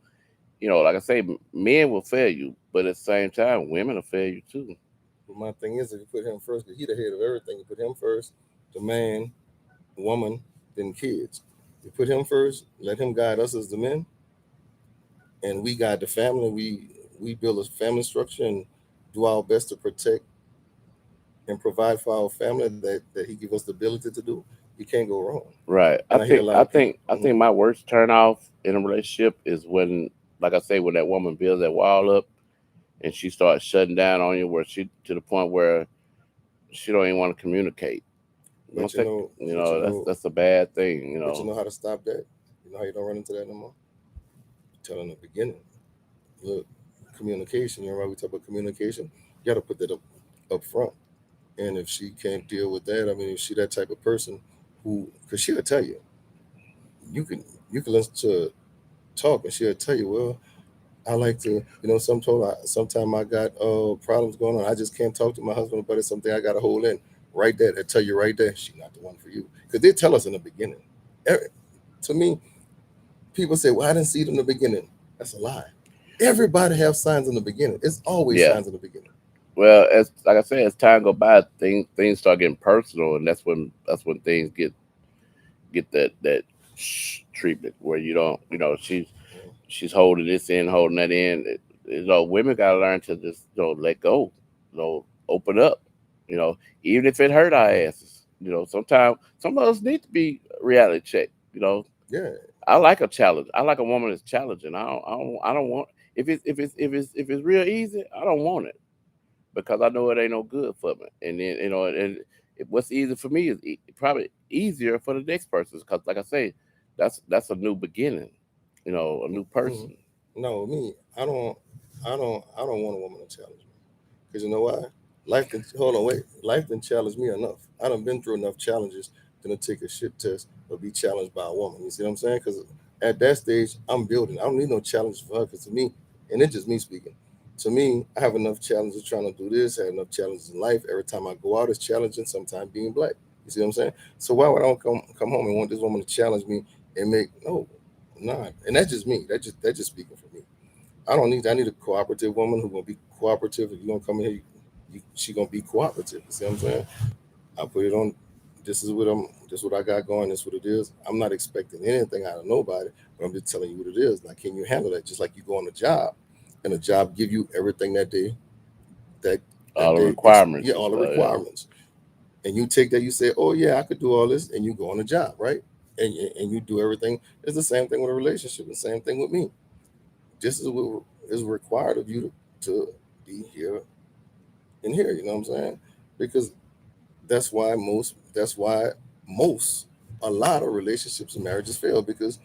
like I say, men will fail you, but at the same time, women will fail you too. But my thing is, if you put him first, because he the head of everything, you put him first, the man, woman, then kids. You put him first, let him guide us as the men, and we guide the family. We build a family structure and do our best to protect and provide for our family that he give us the ability to do. You can't go wrong. Right. And I I hear a think lot I of people. think I think my worst turn off in a relationship is when, like I say, when that woman builds that wall up and she starts shutting down on you, where she to the point where she don't even want to communicate. I But think but that's a bad thing. but you know how to stop that. You know how you don't run into that no more. Tell in the beginning. Look, communication. You know, right? We talk about communication. You got to put that up front. And if she can't deal with that, I mean, if she that type of person who, because she'll tell you, you can you can listen to her talk, and she'll tell you, well, I like to, sometime I got problems going on. I just can't talk to my husband about it. Something I got to hold in. Right there, I tell you right there, she's not the one for you. Because they tell us in the beginning. Every- To me, people say, well, I didn't see it in the beginning. That's a lie. Everybody have signs in the beginning. It's always Yeah. signs in the beginning. Well, as like I said, as time go by, things start getting personal, and that's when things get that treatment where you don't, she's holding this in, holding that in. Women gotta learn to just let go, open up. You know, even if it hurt our asses. Sometimes some of us need to be reality checked. Yeah. I like a challenge. I like a woman that's challenging. I don't want if it's real easy. I don't want it because I know it ain't no good for me. And then what's easy for me is probably easier for the next person. Because like I say, that's a new beginning. A new Mhm. person. No, me, I don't want a woman to challenge me. Because you know why? Life can hold on, wait. Life didn't challenge me enough. I done been through enough challenges to take a shit test or be challenged by a woman. You see what I'm saying? Because at that stage, I'm building. I don't need no challenge for her. Because to me, and it's just me speaking. To me, I have enough challenges trying to do this. I have enough challenges in life. Every time I go out, it's challenging. Sometimes being black. You see what I'm saying? So why would I come home and want this woman to challenge me and make no, nah? And that's just me. That's just speaking for me. I need a cooperative woman who gonna be cooperative. If you gonna come in here, she gonna be cooperative. You see what I'm saying? I put it on. This is what I got going. This is what it is. I'm not expecting anything out of nobody, but I'm just telling you what it is. Like, can you handle that? Just like you go on a job, and the job give you everything that All the yeah, requirements and all the stuff. Yeah. requirements, and you take that. You say, oh yeah, I could do all this, and you go on a job, right? And you do everything. It's the same thing with a relationship. The same thing with me. This is what is required of you to be here and here. You know what I'm saying? Because that's why most a lot of relationships and marriages fail because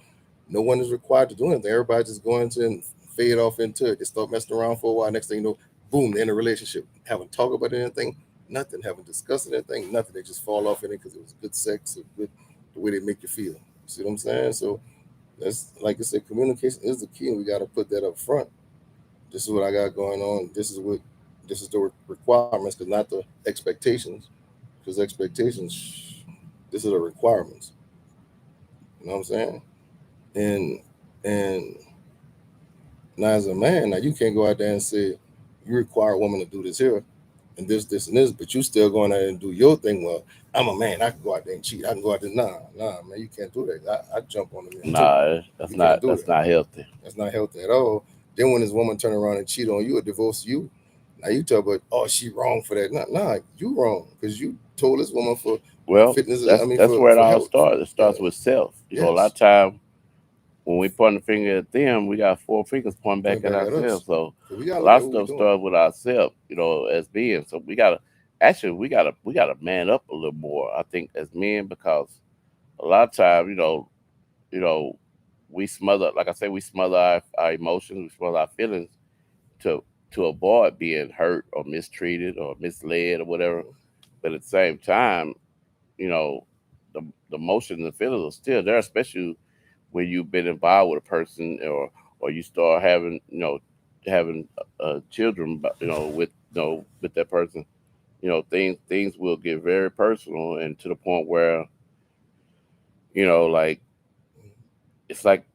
no one is required to do anything. Everybody just go into and fade off into it. They start messing around for a while. Next thing you know, boom, they're in a relationship. Haven't talked about anything, nothing. Haven't discussed anything, nothing. They just fall off in it because it was good sex or good the way they make you feel. See what I'm saying? So that's like I said, communication is the key, and we got to put that up front. This is what I got going on. This is the requirements, because not the expectations. Because expectations, this is the requirements. You know what I'm saying? And and now as a man, now you can't go out there and say you require a woman to do this here and this and this, but you still going out and do your thing. Well, I'm a man. I can go out there and cheat. I can go out there. Nah, man, you can't do that. I jump on the man too. Nah, You that's can't not do that's that. not healthy. That's not healthy at all. Then when this woman turn around and cheat on you or divorce you, now you talk about, oh, she wrong for that. Nah, you wrong because you told this woman for Well, fitness. I that's mean, that's where it for all health. starts. It Yeah. starts with self. A lot Yes. of time when we point the finger at them, we got four fingers pointing back Point at back at us. ourselves. So So we gotta a look lot at of what we stuff doing. starts with ourselves, as beings. So we gotta man up a little more, I think, as men, because a lot of times, you know, we smother, like I say, we smother our emotions, we smother our feelings to to avoid being hurt or mistreated or misled or whatever. Mhm. But at the same time, you know, the emotions and feelings are still there, especially when you've been involved with a person, or you start having, having children, with, with that person. Things will get very personal, and to the point where, like, it's like,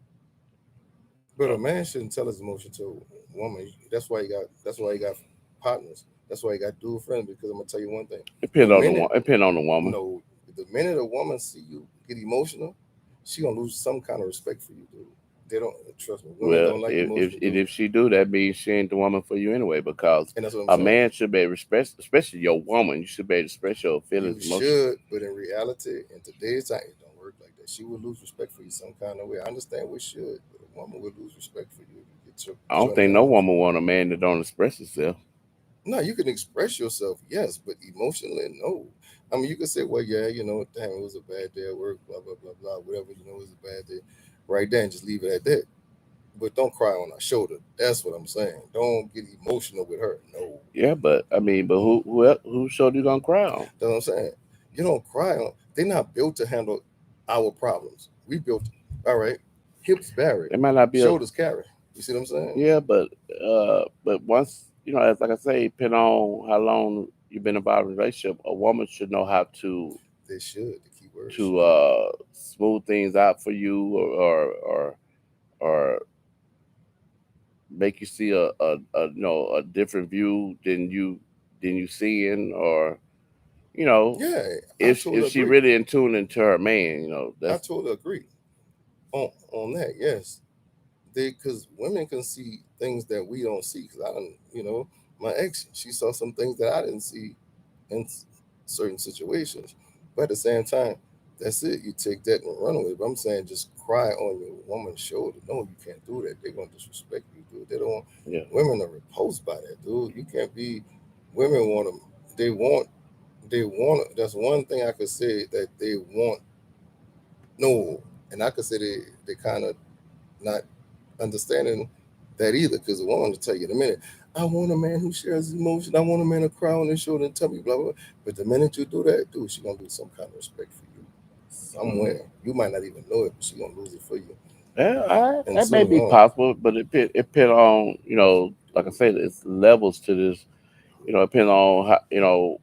But a uh, man shouldn't tell his emotion to a woman. That's why he got partners. That's why he got dual friends. Because I'm gonna tell you one thing: the minute depend on the woman. no, the minute a woman see you get emotional, she gonna lose some kind of respect for you, dude. They don't trust me. Women Well, don't like if emotional if dudes, she do that, means she ain't the woman for you anyway. Because and that's what I'm a saying. man should be able to express, especially your woman, you should be able to express your feelings, You emotions. should, but in reality, in today's time, it don't work like that. She will lose respect for you some kind of way. I understand we should, but a woman will lose respect for you if you I get don't your think no feelings. woman want a man that don't express himself. No, you can express yourself, yes, but emotionally, no. I mean, you can say, well, yeah, damn, it was a bad day at work, blah, blah, blah, blah, whatever, it was a bad day. Right there, and just leave it at that. But don't cry on her shoulder. That's what I'm saying. Don't get emotional with her. No. Yeah, but I mean, but who showed you gonna cry on? That's what I'm saying. You don't cry on. They're not built to handle our problems. We built, all right, hips vary, It might not be a shoulders carry. You see what I'm saying? Yeah, but once, as like I say, depending on how long you've been involved in a relationship, a woman should know how They should. The key word to should. smooth things out for you, or make you see a different view than you seeing, or you know Yeah, I if totally she agree. really in tune into her man, I that's totally agree on that. Yes, because women can see things that we don't see. Because I don't, my ex, she saw some things that I didn't see in certain situations. But at the same time, that's it. You take that and run with it. But I'm saying just cry on your woman's shoulder. No, you can't do that. They're gonna disrespect you, dude. They don't. yeah, Women are repulsed by that, dude. You can't be. Women want them. They want. They want. That's one thing I could say that they want. No, and I could say they kind of not understanding that either. Because the woman will tell you in a minute, I want a man who shares emotion. I want a man to cry on his shoulder and tell me blah blah. Blah. But the minute you do that, dude, she gonna lose some kind of respect for you hmm somewhere. You might not even know it, but she gonna lose it for you. yeah, And that may so be possible, but it depend on, like I said, it's levels to this. It depends on how, it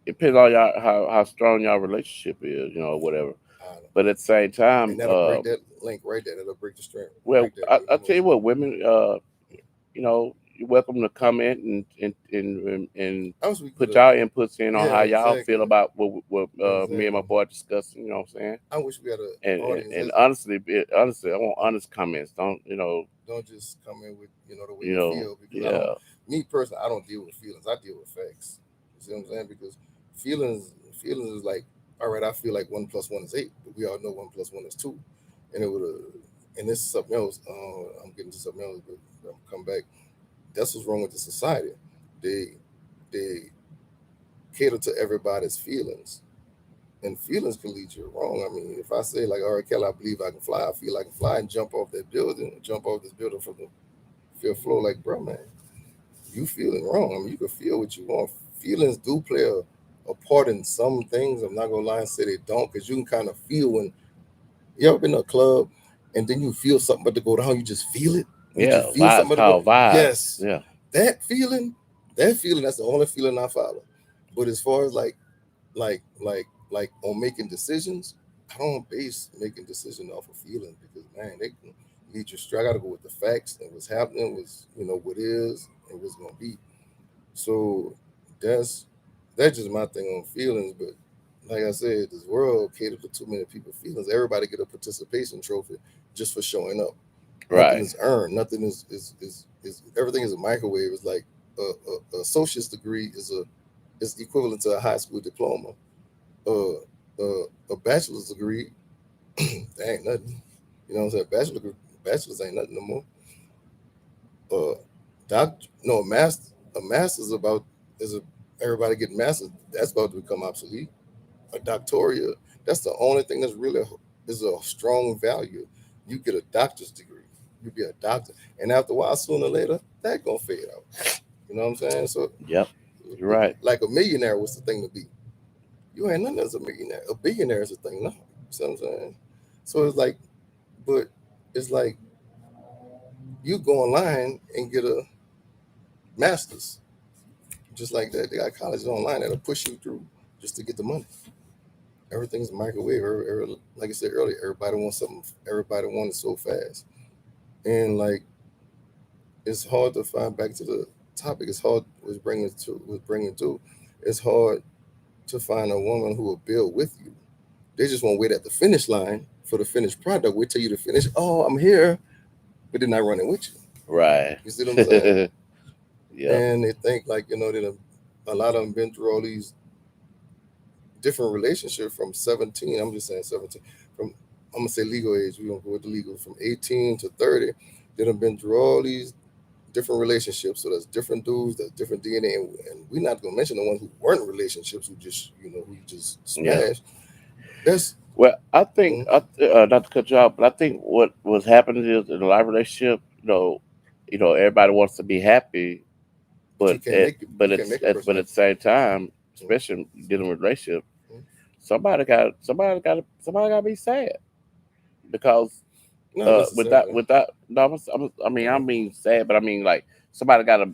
depends on y'all, how strong y'all relationship is, whatever. I don't, But at the same and time, that'll break that link right there. That'll break the strength, well, break that I tell you emotion. what, women, you're welcome to come in and I was we could put have. y'all inputs in on Yeah, how y'all feel exactly, about what me and my exactly. boy discussing. You know what I'm saying? I wish we had an And audience and that's honestly, I want honest comments. Don't don't just come in with the way you you know? feel because I don't. Yeah, Me personally, I don't deal with feelings. I deal with facts. You see what I'm saying? Because feelings is like, all right, I feel like 1 plus 1 is 8, but we all know 1 plus 1 is 2, and it would and this is something else. I'm getting to something else, but I'll come back. That's what's wrong with the society. They cater to everybody's feelings, and feelings can lead you wrong. I mean, if I say like, all right, Kelly, I believe I can fly. I feel I can fly and jump off that building, jump off this building from the fifth floor. Like, bro, man, you feeling wrong. I mean, you can feel what you want. Feelings do play a part in some things. I'm not gonna lie and say they don't, because you can kind of feel when you ever been to a club and then you feel something about to go down. You just feel it. You yeah. just feel Vibes something about to go. called vibes. Yes, Yeah, that feeling, that feeling. That's the only feeling I follow. But as far as like on making decisions, I don't base making decisions off of feelings because man, they can lead you astray. I gotta go with the facts and what's happening, what's what is and what's gonna be. So that's that's just my thing on feelings. But like I said, this world catered to too many people feelings. Everybody get a participation trophy just for showing up. Nothing right. is earned. Nothing is everything is a microwave. It's like a associate's degree is equivalent to a high school diploma. A bachelor's degree, that ain't nothing. You know what I'm saying? Bachelor's ain't nothing no more. Uh, no, a master's about is a everybody getting masters. That's about to become obsolete. A doctorate, that's the only thing that's really is a strong value. You get a doctor's degree. You be a doctor, and after a while, sooner or later, that gonna fade out. You know what I'm saying? So, Yep. You're right. like a millionaire was the thing to be. You ain't nothing as a millionaire. A billionaire is a thing now. You see what I'm saying? So it's like, but it's like you go online and get a master's just like that. They got colleges online that'll push you through just to get the money. Everything's microwave. Like I said earlier, everybody wants something. Everybody wants it so fast, and like it's hard to find back to the topic. It's hard was bringing to. It's hard to find a woman who will build with you. They just won't wait at the finish line for the finished product. Wait till you to finish. Oh, I'm here, but they're not running with you. Right. You see what I'm saying? Yep. And they think like a lot of them been through all these different relationships from 17. I'm just saying 17. From I'm gonna say legal age. We don't go with the legal from 18 to 30. They have been through all these different relationships. So there's different dudes, there's different DNA, and we're not gonna mention the ones who weren't in relationships who just who just Yeah. smashed. That's Well, I think, mm, not to cut you off, but I think what was happening is in a live relationship, everybody wants to be happy, but but you can't make a person but at happy. the same time, Mm, especially dealing with relationship, mm. somebody got to be sad because Not necessarily. without no, I Uh-huh. mean sad, but I mean like somebody got to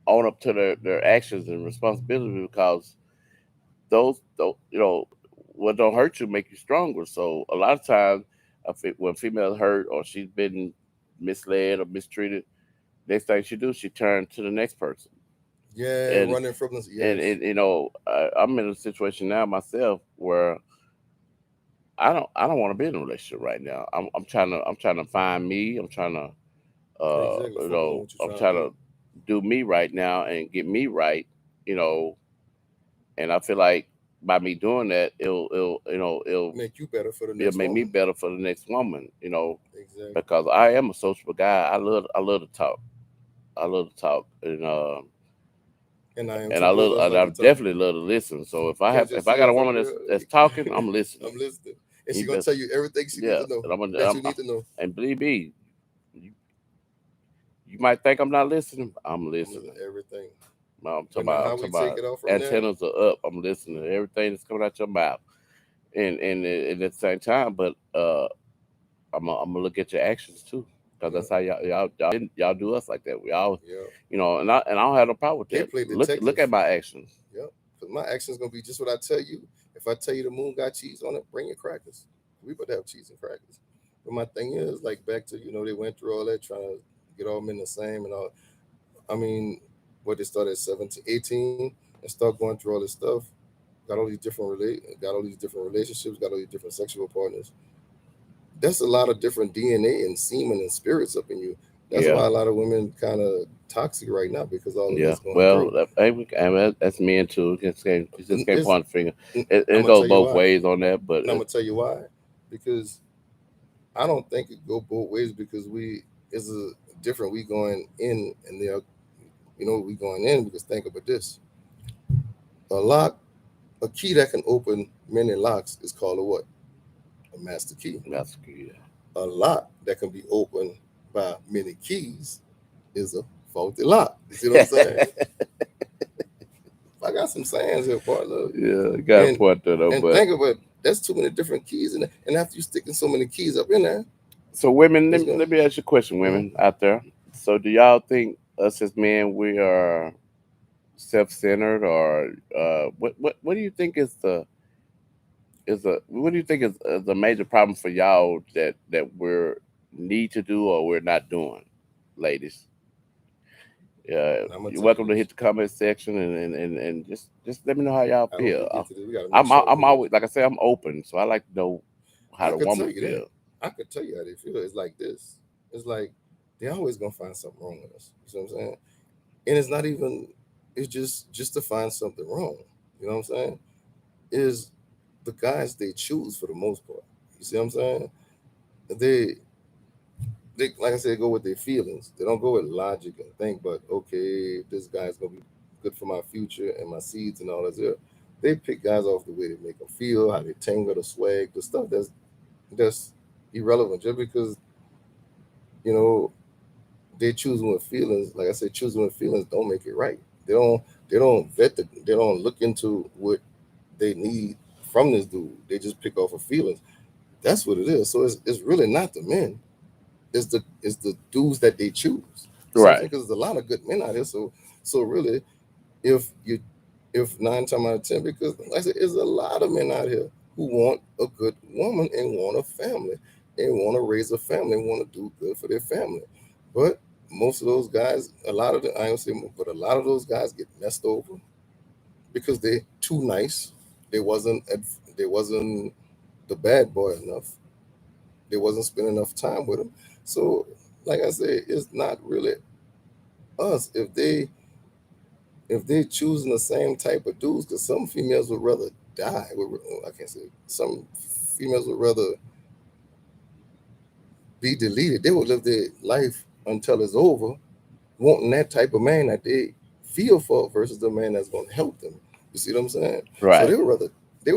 own up to their actions and responsibility because those what don't hurt you make you stronger. So a lot of times, when females hurt or she's been misled or mistreated, next thing she do, she turn to the next person. Yeah, And running from this. Yes, I'm in a situation now myself where I don't want to be in a relationship right now. I'm trying to find me. I'm trying to exactly. Focus on what you're I'm trying to trying do. to do me right now and get me right. You know, and I feel like by me doing that, Make you better for the it'll next make me woman. better for the next woman. Exactly. Because I am a sociable guy. I love to talk. I love to talk, And I am and too. Both of us I love to talk. definitely love to listen. So Can't just if I sit got a off a woman girl. that's talking, I'm listening. I'm listening, and You she gonna best, tell you everything she needs yeah. to know And that you need to know. and believe me, you, you might think I'm not listening. I'm I'm listening listening. to everything. But now I'm how talking we take about it off from there? antennas are up. I'm listening to everything that's coming out your mouth, and at the same time, but I'm gonna look at your actions too, because Yeah, that's how y'all do us like that. We all, yeah. and I don't have no problem with They that. play detective. Look at my actions. Yeah, because my action's gonna be just what I tell you. If I tell you the moon got cheese on it, bring your crackers. We about to have cheese and crackers. But my thing is, like back to they went through all that trying to get all men the same and all. I mean, what they started at 17, 18, and start going through all this stuff. Got all these different relationships, got all these different sexual partners. That's a lot of different DNA and semen and spirits up in you. That's Yeah, why a lot of women kind of toxic right now because all of yeah. that's going Well, through. that's men too. You just can't It's point the finger. I'm It gonna goes tell you both why. ways on that, but And I'm gonna tell you why. Because I don't think it go both ways because we is a different we going in and there we going in because think about this. A lock, a key that can open many locks is called a what? A master key. that's good. A lock that can be opened by many keys is a faulty lock. You see what I'm saying? I got some sayings here, partner. Yeah, got a And point there though. and But think about it, that's too many different keys in there. And after you sticking so many keys up in there, so, women, it's gonna let me ask you a question, mhm. women out there. So, do y'all think us as men we are self-centered, or what do you think is a what do you think is a major problem for y'all that we're need to do or we're not doing, ladies? I'm gonna You're tell you welcome to this. hit the comment section and just let me know how y'all I hope feel. we get to this. We got to make sure I'm because always, like I say, I'm open, so I like to know how I the could tell woman you that. feel. I could tell you how they feel. It's like this. It's like they always gonna find something wrong with us. You see what I'm saying? And it's not even. It's just to find something wrong. You know what I'm saying? Is the guys they choose for the most part. You see what I'm saying? They they like I said go with their feelings. They don't go with logic and think, but okay, this guy's gonna be good for my future and my seeds and all that. They pick guys off the way they make them feel, how they tangle, the swag, the stuff that's irrelevant just because you know, they choosing with feelings. Like I said, choosing with feelings don't make it right. They don't they don't vet they don't look into what they need from this dude. They just pick off of feelings. That's what it is. So it's really not the men. It's the dudes that they choose. You see what I'm Right. saying? Because there's a lot of good men out here. So really, if you if 9 times out of 10, because like I said, there's a lot of men out here who want a good woman and want a family and want to raise a family and want to do good for their family. But most of those guys, a lot of the I don't say more, but a lot of those guys get messed over because they're too nice. They wasn't they wasn't the bad boy enough. They wasn't spending enough time with them. So, like I said, it's not really us if they choosing the same type of dudes. Because some females would rather die. I can't say some females would rather be deleted. They would live their life until it's over, wanting that type of man that they feel for versus the man that's going to help them. You see what I'm saying? So Right. they would rather they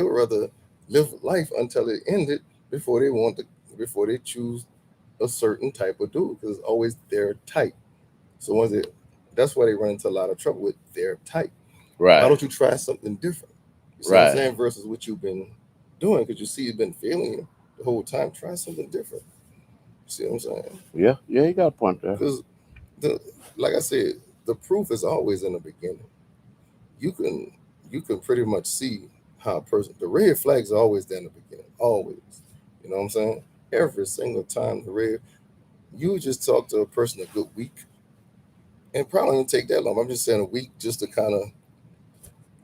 would rather live life until it ended before they want to before they choose a certain type of dude because it's always their type. So once it that's why they run into a lot of trouble with their type. Why Right. don't you try something different? You see what I'm Right. saying? Versus what you've been doing because you see you've been failing the whole time. Try something different. You see what I'm saying? Yeah. Yeah. You got a point there. Because the like I said, the proof is always in the beginning. You can you can pretty much see how a person the red flags are always there in the beginning. Always. You know what I'm saying? Every single time the red you just talk to a person a good week and probably didn't take that long. I'm just saying a week just to kind of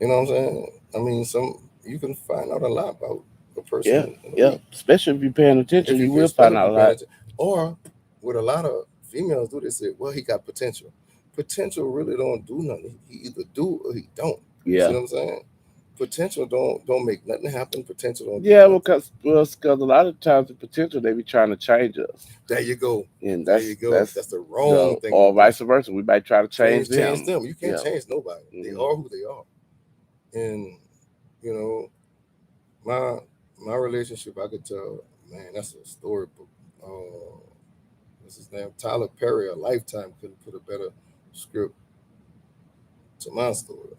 you know what I'm saying? I mean some you can find out a lot about a person Yeah. in a Yeah. week Especially if you're paying attention, if you you pay, will find especially if out you a paying lot. attention. Or what a lot of females do, they say, well, he got potential. Potential really don't do nothing. He either do or he don't. You see Yeah. what I'm saying? Potential don't make nothing happen. Potential don't do Yeah. nothing. Because a lot of times the potential they be trying to change us, There you go. and There you go. that's That's the wrong thing to or do. vice versa. We might try to change Change them. them. You can't Yeah. change nobody. They Hmm. are who they are. And you know, my my relationship, I could tell, man, that's a storybook. What's his name? Tyler Perry, a lifetime couldn't put a better script to my story.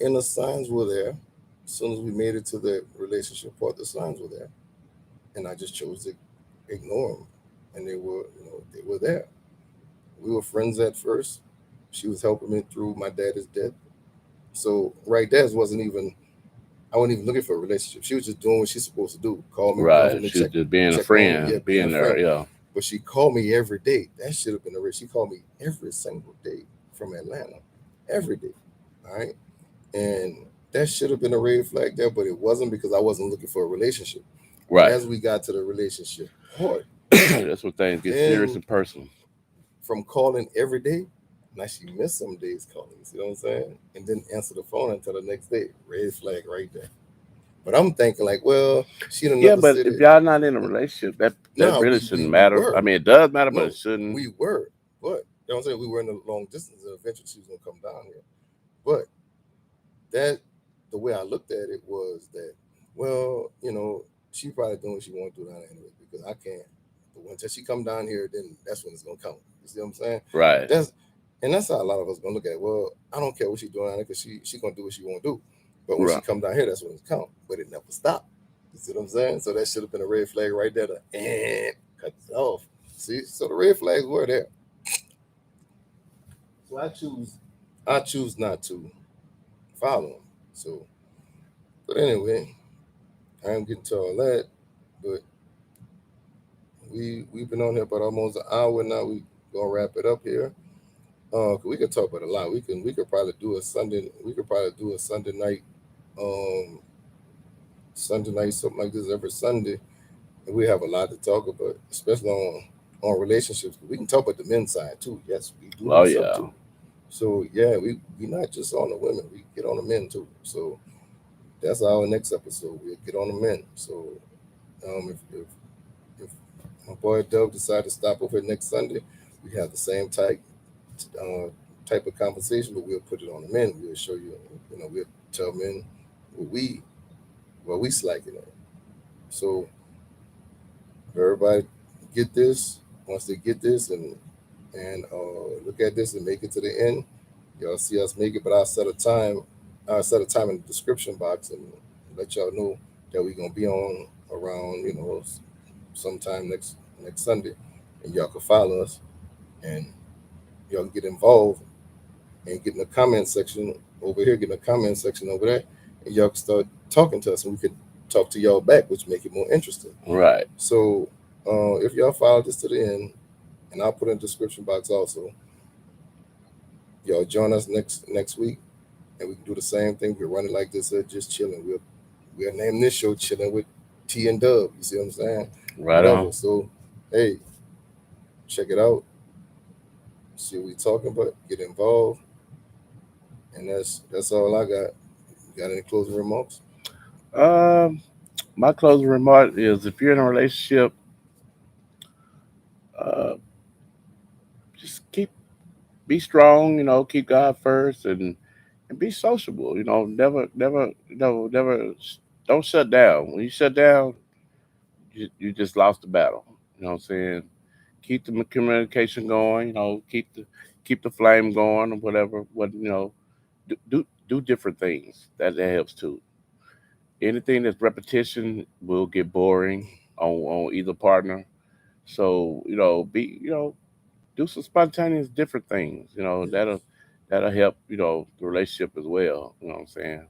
And the signs were there. As soon as we made it to the relationship part, the signs were there. And I just chose to ignore them. And they were there. We were friends at first. She was helping me through my dad's death. So right there wasn't even I wasn't even looking for a relationship. She was just doing what she's supposed to do. Call me, comfort Right. me, She was just being a check on me, yeah, friend, being a being there. friend. Yeah. But she called me every day. That should have been a risk. She called me every single day from Atlanta. Every day. All right. And that should have been a red flag there, but it wasn't because I wasn't looking for a relationship. But Right. as we got to the relationship part, That's when things get serious then and personal. from calling every day, now she missed some days calling. You see what I'm saying? And didn't answer the phone until the next day. Red flag right there. But I'm thinking like, well, she in Yeah, another but city. if y'all not in a relationship, that No, really shouldn't matter. I were. mean, it does matter, but No, it shouldn't. we were. But you know what I'm saying? We were in a long distance and eventually she was gonna come down here. But that the way I looked at it was that, well, she probably doing what she want to do down there anyway, because I can't. But once she come down here, then that's when it's gonna count. You see what I'm saying? Right. That's that's how a lot of us gonna look at it. Well, I don't care what she's doing down there because she gonna do what she want to do. But when she Right. come down here, that's when it's count. But it never stopped. You see what I'm saying? So that should have been a red flag right there to cut it off. See, so the red flags were there. So I choose not to follow them. So, but anyway, I am getting to all that. But we've been on here about almost an hour now. We gonna wrap it up here. 'Cause we could talk about a lot. We could probably do a Sunday. We could probably do a Sunday night. Sunday night something like this every Sunday, and we have a lot to talk about, especially on relationships. We can talk about the men's side too. Yes, we do Oh that stuff yeah. too. So yeah, we not just on the women. We get on the men too. So that's our next episode. We'll get on the men. So if my boy Dubb decide to stop over next Sunday, we have the same uh, type of conversation, but we'll put it on the men. We'll show you. We'll tell men what we slacking at. So everybody get this. once they get this and look at this and make it to the end, y'all see us make it. But I'll set a time. I'll set a time in the description box and let y'all know that we're gonna be on around sometime next Sunday, and y'all can follow us and y'all can get involved and get in the comment section over here, get in the comment section over there, and y'all can start talking to us, and we could talk to y'all back, which make it more interesting. Right. So if y'all follow this to the end, and I'll put in the description box also, y'all join us next week, and we can do the same thing. We're running like this, just chilling. We'll name this show "Chilling with T and Dubb." You see what I'm saying? Right Whatever. on. So, hey, check it out. See what we talking about. Get involved, and that's all I got. You got any closing remarks? Um, my closing remark is if you're in a relationship, uh, just be strong. Keep God first and be sociable. Don't shut down. When you shut down, you just lost the battle. You know what I'm saying? Keep the communication going. Keep the flame going or whatever. Do different things. That helps too. Anything that's repetition will get boring on either partner. So be do some spontaneous different things. That'll help the relationship as well. You know what I'm saying?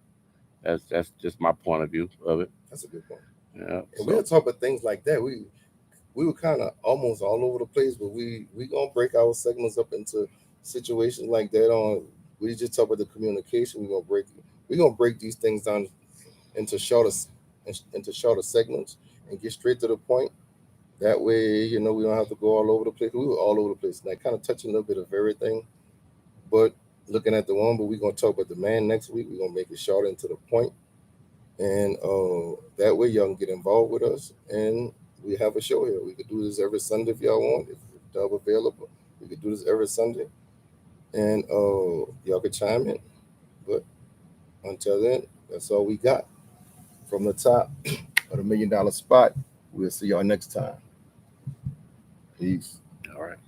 That's just my point of view of it. That's a good point. Yeah. And we'll So talk about things like that. We were kind of almost all over the place, but we gonna break our segments up into situations like that. On we just talk about the communication. We're gonna break these things down into shorter segments and get straight to the point. That way, we don't have to go all over the place. We were all over the place, like kind of touching a little bit of everything, but looking at the one. But we're gonna talk about the man next week. We're gonna make it short and to the point, and that way y'all can get involved with us, and we have a show here. We could do this every Sunday if y'all want. If Dubb available, we could do this every Sunday, and y'all could chime in. But until then, that's all we got from the top of the $1 million spot. We'll see y'all next time. Peace. all right.